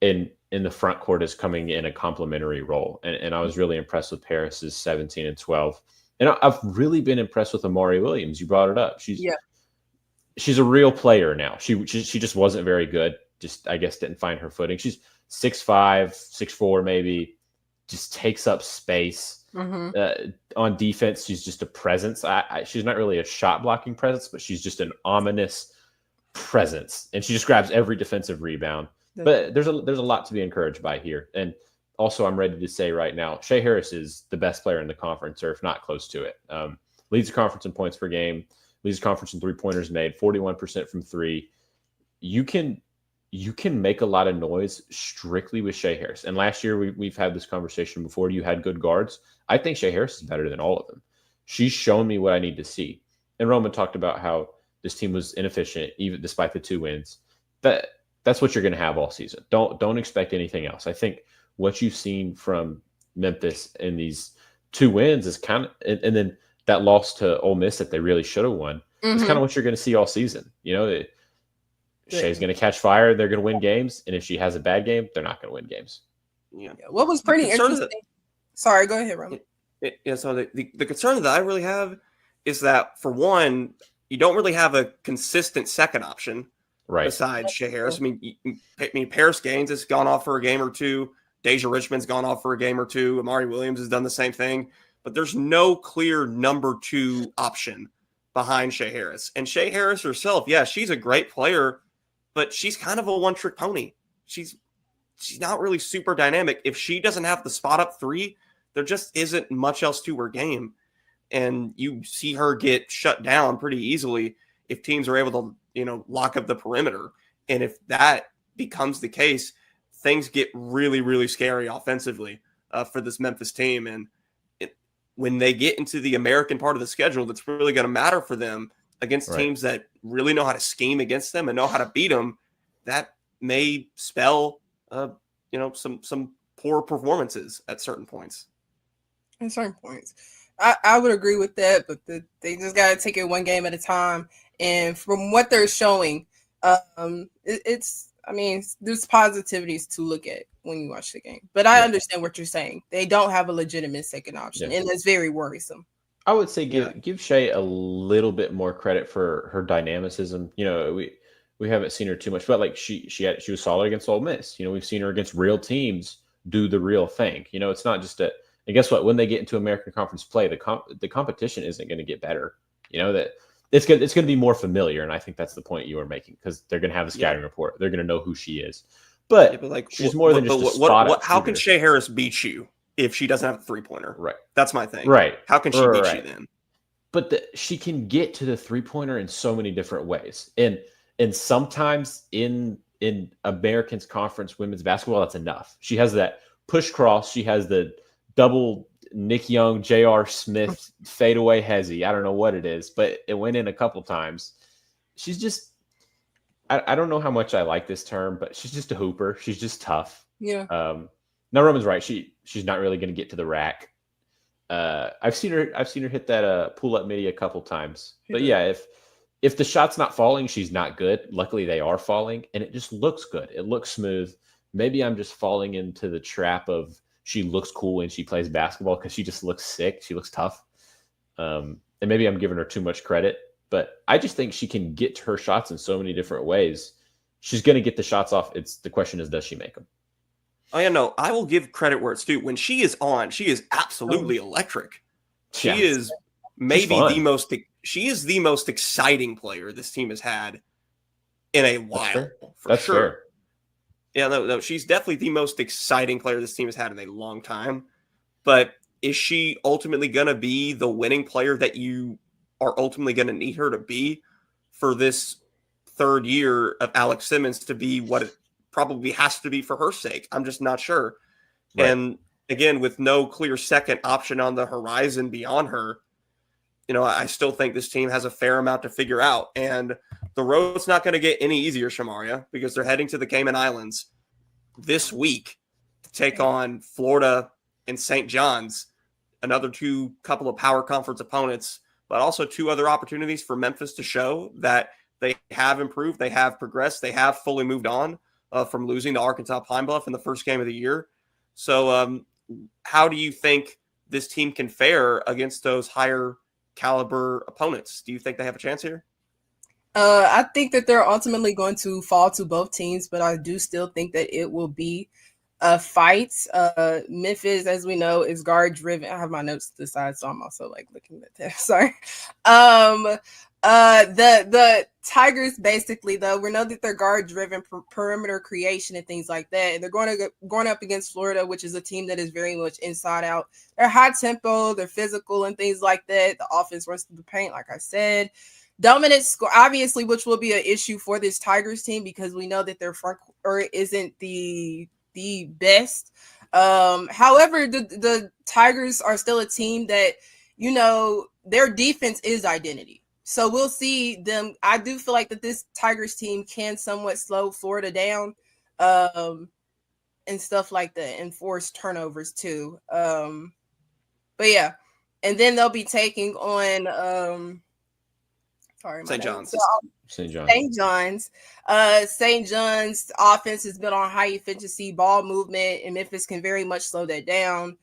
[SPEAKER 4] In the front court is coming in a complementary role. And I was really impressed with Harris's 17 and 12. And I've really been impressed with Amari Williams. You brought it up. She's a real player now. She just wasn't very good. Just, I guess, didn't find her footing. She's 6'5", 6'4", maybe. Just takes up space. On defense, she's just a presence. She's not really a shot blocking presence, but she's just an ominous presence. And she just grabs every defensive rebound. But there's a lot to be encouraged by here. And also, I'm ready to say right now, Shea Harris is the best player in the conference, or if not close to it. Leads the conference in points per game, leads the conference in 3-pointers made, 41% from 3. You can make a lot of noise strictly with Shea Harris. And last year, we've had this conversation before. You had good guards. I think Shea Harris is better than all of them. She's shown me what I need to see. And Roman talked about how this team was inefficient, even despite the 2 wins. But that's what you're going to have all season. Don't expect anything else. I think what you've seen from Memphis in these 2 wins is kind of, and then that loss to Ole Miss that they really should have won is kind of what you're going to see all season. Shay's going to catch fire. They're going to win games. And if she has a bad game, they're not going to win games.
[SPEAKER 2] Yeah.
[SPEAKER 3] What was pretty interesting. Sorry, go ahead, Roman.
[SPEAKER 2] So the concern that I really have is that, for one, you don't really have a consistent second option besides Shea Harris. I mean, Paris Gaines has gone off for a game or two. Deja Richmond's gone off for a game or two. Amari Williams has done the same thing. But there's no clear number 2 option behind Shea Harris. And Shea Harris herself, yeah, she's a great player, but she's kind of a one-trick pony. She's not really super dynamic. If she doesn't have the spot up 3, there just isn't much else to her game. And you see her get shut down pretty easily if teams are able to, lock up the perimeter. And if that becomes the case, things get really, really scary offensively for this Memphis team. And when they get into the American part of the schedule, that's really going to matter for them against teams that really know how to scheme against them and know how to beat them. That may spell, some poor performances at certain points.
[SPEAKER 3] At certain points, I would agree with that, but they just got to take it one game at a time. And from what they're showing, there's positivities to look at when you watch the game. But I understand what you're saying. They don't have a legitimate second option, and that's very worrisome.
[SPEAKER 4] I would say give Shea a little bit more credit for her dynamicism. We haven't seen her too much, but like she was solid against Ole Miss. We've seen her against real teams do the real thing. It's not just and guess what? When they get into American Conference play, the competition isn't going to get better. That it's going to be more familiar, and I think that's the point you were making, because they're going to have a scouting report. They're going to know who she is. But she's more than just a spot.
[SPEAKER 2] How can Shea Harris beat you if she doesn't have a 3-pointer?
[SPEAKER 4] Right.
[SPEAKER 2] That's my thing.
[SPEAKER 4] Right.
[SPEAKER 2] How can she beat you then?
[SPEAKER 4] But she can get to the 3-pointer in so many different ways. And sometimes in Americans Conference women's basketball, that's enough. She has that push cross. She has the double Nick Young, J.R. Smith fadeaway hezzy. I don't know what it is, but it went in a couple times. She's just, I don't know how much I like this term, but she's just a hooper. She's just tough.
[SPEAKER 3] Yeah.
[SPEAKER 4] No, Roman's right. She's not really going to get to the rack. I've seen her hit that pull-up midi a couple times. But yeah, if the shot's not falling, she's not good. Luckily, they are falling, and it just looks good. It looks smooth. Maybe I'm just falling into the trap of she looks cool when she plays basketball because she just looks sick. She looks tough. And maybe I'm giving her too much credit, but I just think she can get to her shots in so many different ways. She's going to get the shots off. The question is, does she make them?
[SPEAKER 2] Oh, yeah, no, I will give credit where it's due. When she is on, she is absolutely electric. She is maybe the most exciting player this team has had in a while.
[SPEAKER 4] That's fair.
[SPEAKER 2] Yeah, no, she's definitely the most exciting player this team has had in a long time. But is she ultimately going to be the winning player that you are ultimately going to need her to be for this third year of Alex Simmons to be what it probably has to be for her sake? I'm just not sure. Right. And again, with no clear second option on the horizon beyond her, I still think this team has a fair amount to figure out. And the road's not going to get any easier, Shemaria, because they're heading to the Cayman Islands this week to take on Florida and St. John's, another couple of power conference opponents, but also 2 other opportunities for Memphis to show that they have improved, they have progressed, they have fully moved on from losing to Arkansas Pine Bluff in the first game of the year. So how do you think this team can fare against those higher caliber opponents? Do you think they have a chance here?
[SPEAKER 3] I think that they're ultimately going to fall to both teams, but I do still think that it will be a fight. Memphis, as we know, is guard driven. I have my notes to the side, so I'm also looking at that. Sorry. The Tigers, basically, though, we know that they're guard driven, perimeter creation and things like that. And they're going up against Florida, which is a team that is very much inside out. They're high tempo, they're physical and things like that. The offense runs through the paint, like I said. Dominant score, obviously, which will be an issue for this Tigers team because we know that their front court isn't the best. However, the Tigers are still a team that, their defense is identity. So we'll see them. I do feel like that this Tigers team can somewhat slow Florida down, and stuff like that, and force turnovers too. But yeah, and then they'll be taking on
[SPEAKER 2] St. John's.
[SPEAKER 4] St. John's.
[SPEAKER 3] St. John's. St. John's offense has been on high efficiency ball movement, and Memphis can very much slow that down.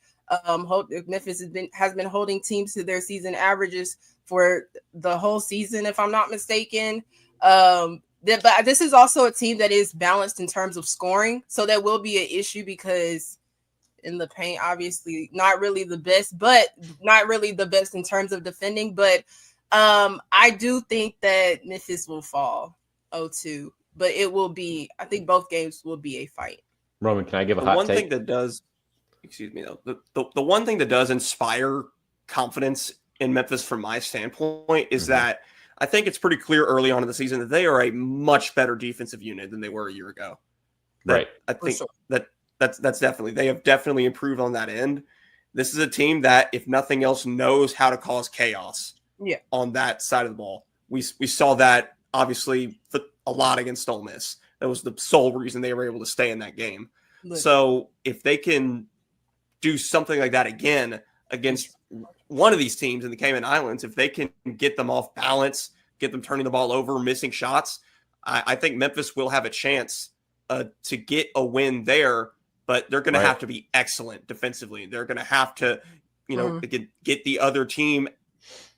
[SPEAKER 3] Memphis has been holding teams to their season averages for the whole season, if I'm not mistaken. But this is also a team that is balanced in terms of scoring, so that will be an issue because in the paint, obviously, not really the best, but not really the best in terms of defending. But I do think that Memphis will fall 0-2, but it will be. I think both games will be a fight.
[SPEAKER 4] Roman, can I give a
[SPEAKER 2] The
[SPEAKER 4] hot
[SPEAKER 2] one
[SPEAKER 4] take?
[SPEAKER 2] thing that does, excuse me, though, the one thing that does inspire confidence in Memphis from my standpoint is that I think it's pretty clear early on in the season that they are a much better defensive unit than they were a year ago.
[SPEAKER 4] Right.
[SPEAKER 2] I think that's definitely, they have definitely improved on that end. This is a team that, if nothing else, knows how to cause chaos on that side of the ball. We saw that obviously a lot against Ole Miss. That was the sole reason they were able to stay in that game. So if they can do something like that again against one of these teams in the Cayman Islands, if they can get them off balance, get them turning the ball over, missing shots, I think Memphis will have a chance to get a win there, but they're going to have to be excellent defensively. They're going to have to, get the other team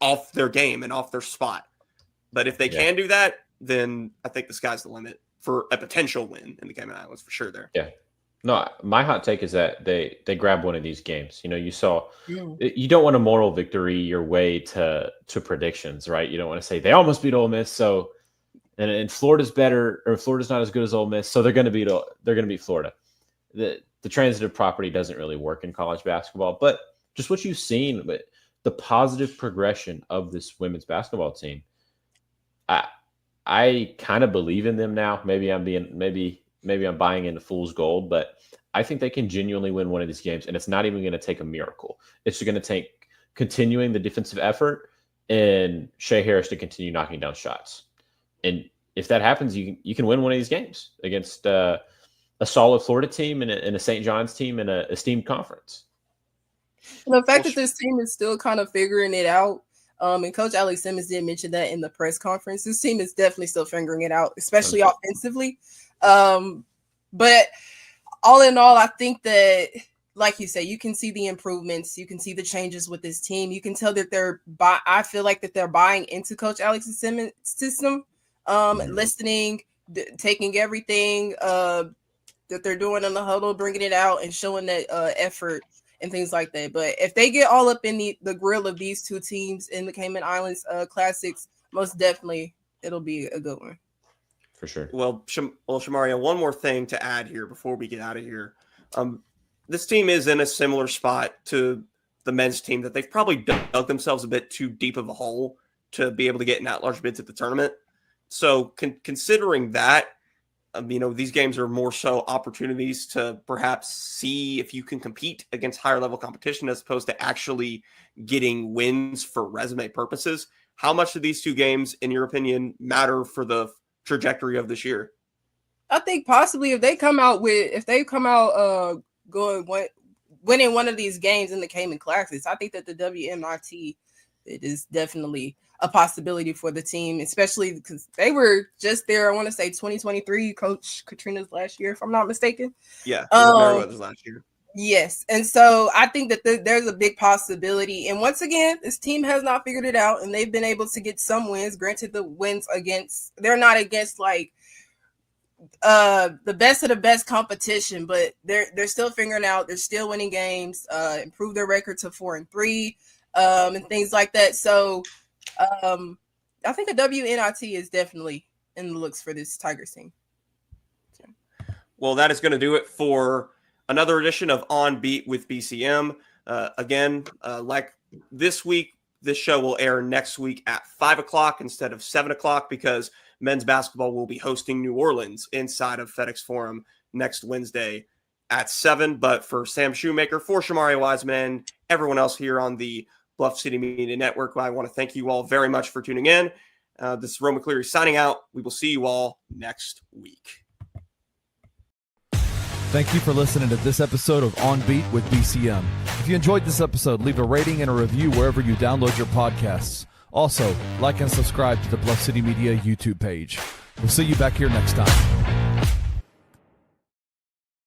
[SPEAKER 2] off their game and off their spot. But if they can do that, then I think the sky's the limit for a potential win in the Cayman Islands for sure there.
[SPEAKER 4] Yeah. No, my hot take is that they grab one of these games. You saw you don't want a moral victory your way to predictions, right? You don't want to say they almost beat Ole Miss, so and Florida's better, or Florida's not as good as Ole Miss, so they're going to beat Florida. The transitive property doesn't really work in college basketball, but just what you've seen, but the positive progression of this women's basketball team, I kind of believe in them now. Maybe I'm buying into fool's gold, but I think they can genuinely win one of these games, and it's not even going to take a miracle. It's going to take continuing the defensive effort and Shea Harris to continue knocking down shots. And if that happens, you can win one of these games against a solid Florida team and a St. John's team in an esteemed conference.
[SPEAKER 3] The fact that this team is still kind of figuring it out, and Coach Alex Simmons did mention that in the press conference, this team is definitely still figuring it out, especially offensively. But all in all, I think that, like you said, you can see the improvements. You can see the changes with this team. You can tell that I feel like that they're buying into Coach Alex Simmons' system, listening, taking everything that they're doing in the huddle, bringing it out and showing that effort and things like that. But if they get all up in the grill of these two teams in the Cayman Islands Classics, most definitely it'll be a good one.
[SPEAKER 4] For sure.
[SPEAKER 2] Well, Shemaria, one more thing to add here before we get out of here. This team is in a similar spot to the men's team, that they've probably dug themselves a bit too deep of a hole to be able to get in at-large bids at the tournament. So considering that, these games are more so opportunities to perhaps see if you can compete against higher level competition as opposed to actually getting wins for resume purposes. How much do these two games, in your opinion, matter for the trajectory of this year?
[SPEAKER 3] I think possibly if they come out winning one of these games in the Cayman Classics, I think that the WNIT, it is definitely a possibility for the team, especially because they were just there. I want to say 2023, Coach Katrina's last year, if I'm not mistaken.
[SPEAKER 2] Yeah, Meriwether's last year.
[SPEAKER 3] Yes, and so I think that there's a big possibility. And once again, this team has not figured it out, and they've been able to get some wins. Granted, the wins they're not against like the best of the best competition, but they're still figuring out. They're still winning games, improve their record to 4-3, and things like that. So I think a WNIT is definitely in the looks for this Tigers team.
[SPEAKER 2] Well, that is going to do it for another edition of On Beat with BCM. Again, like this week, this show will air next week at 5 o'clock instead of 7 o'clock because men's basketball will be hosting New Orleans inside of FedEx Forum next Wednesday at 7. But for Sam Shoemaker, for Shemaria Wiseman, everyone else here on the Bluff City Media Network. I want to thank you all very much for tuning in. This is Roman Cleary signing out. We will see you all next week.
[SPEAKER 1] Thank you for listening to this episode of On Beat with BCM. If you enjoyed this episode, leave a rating and a review wherever you download your podcasts. Also, like and subscribe to the Bluff City Media YouTube page. We'll see you back here next time.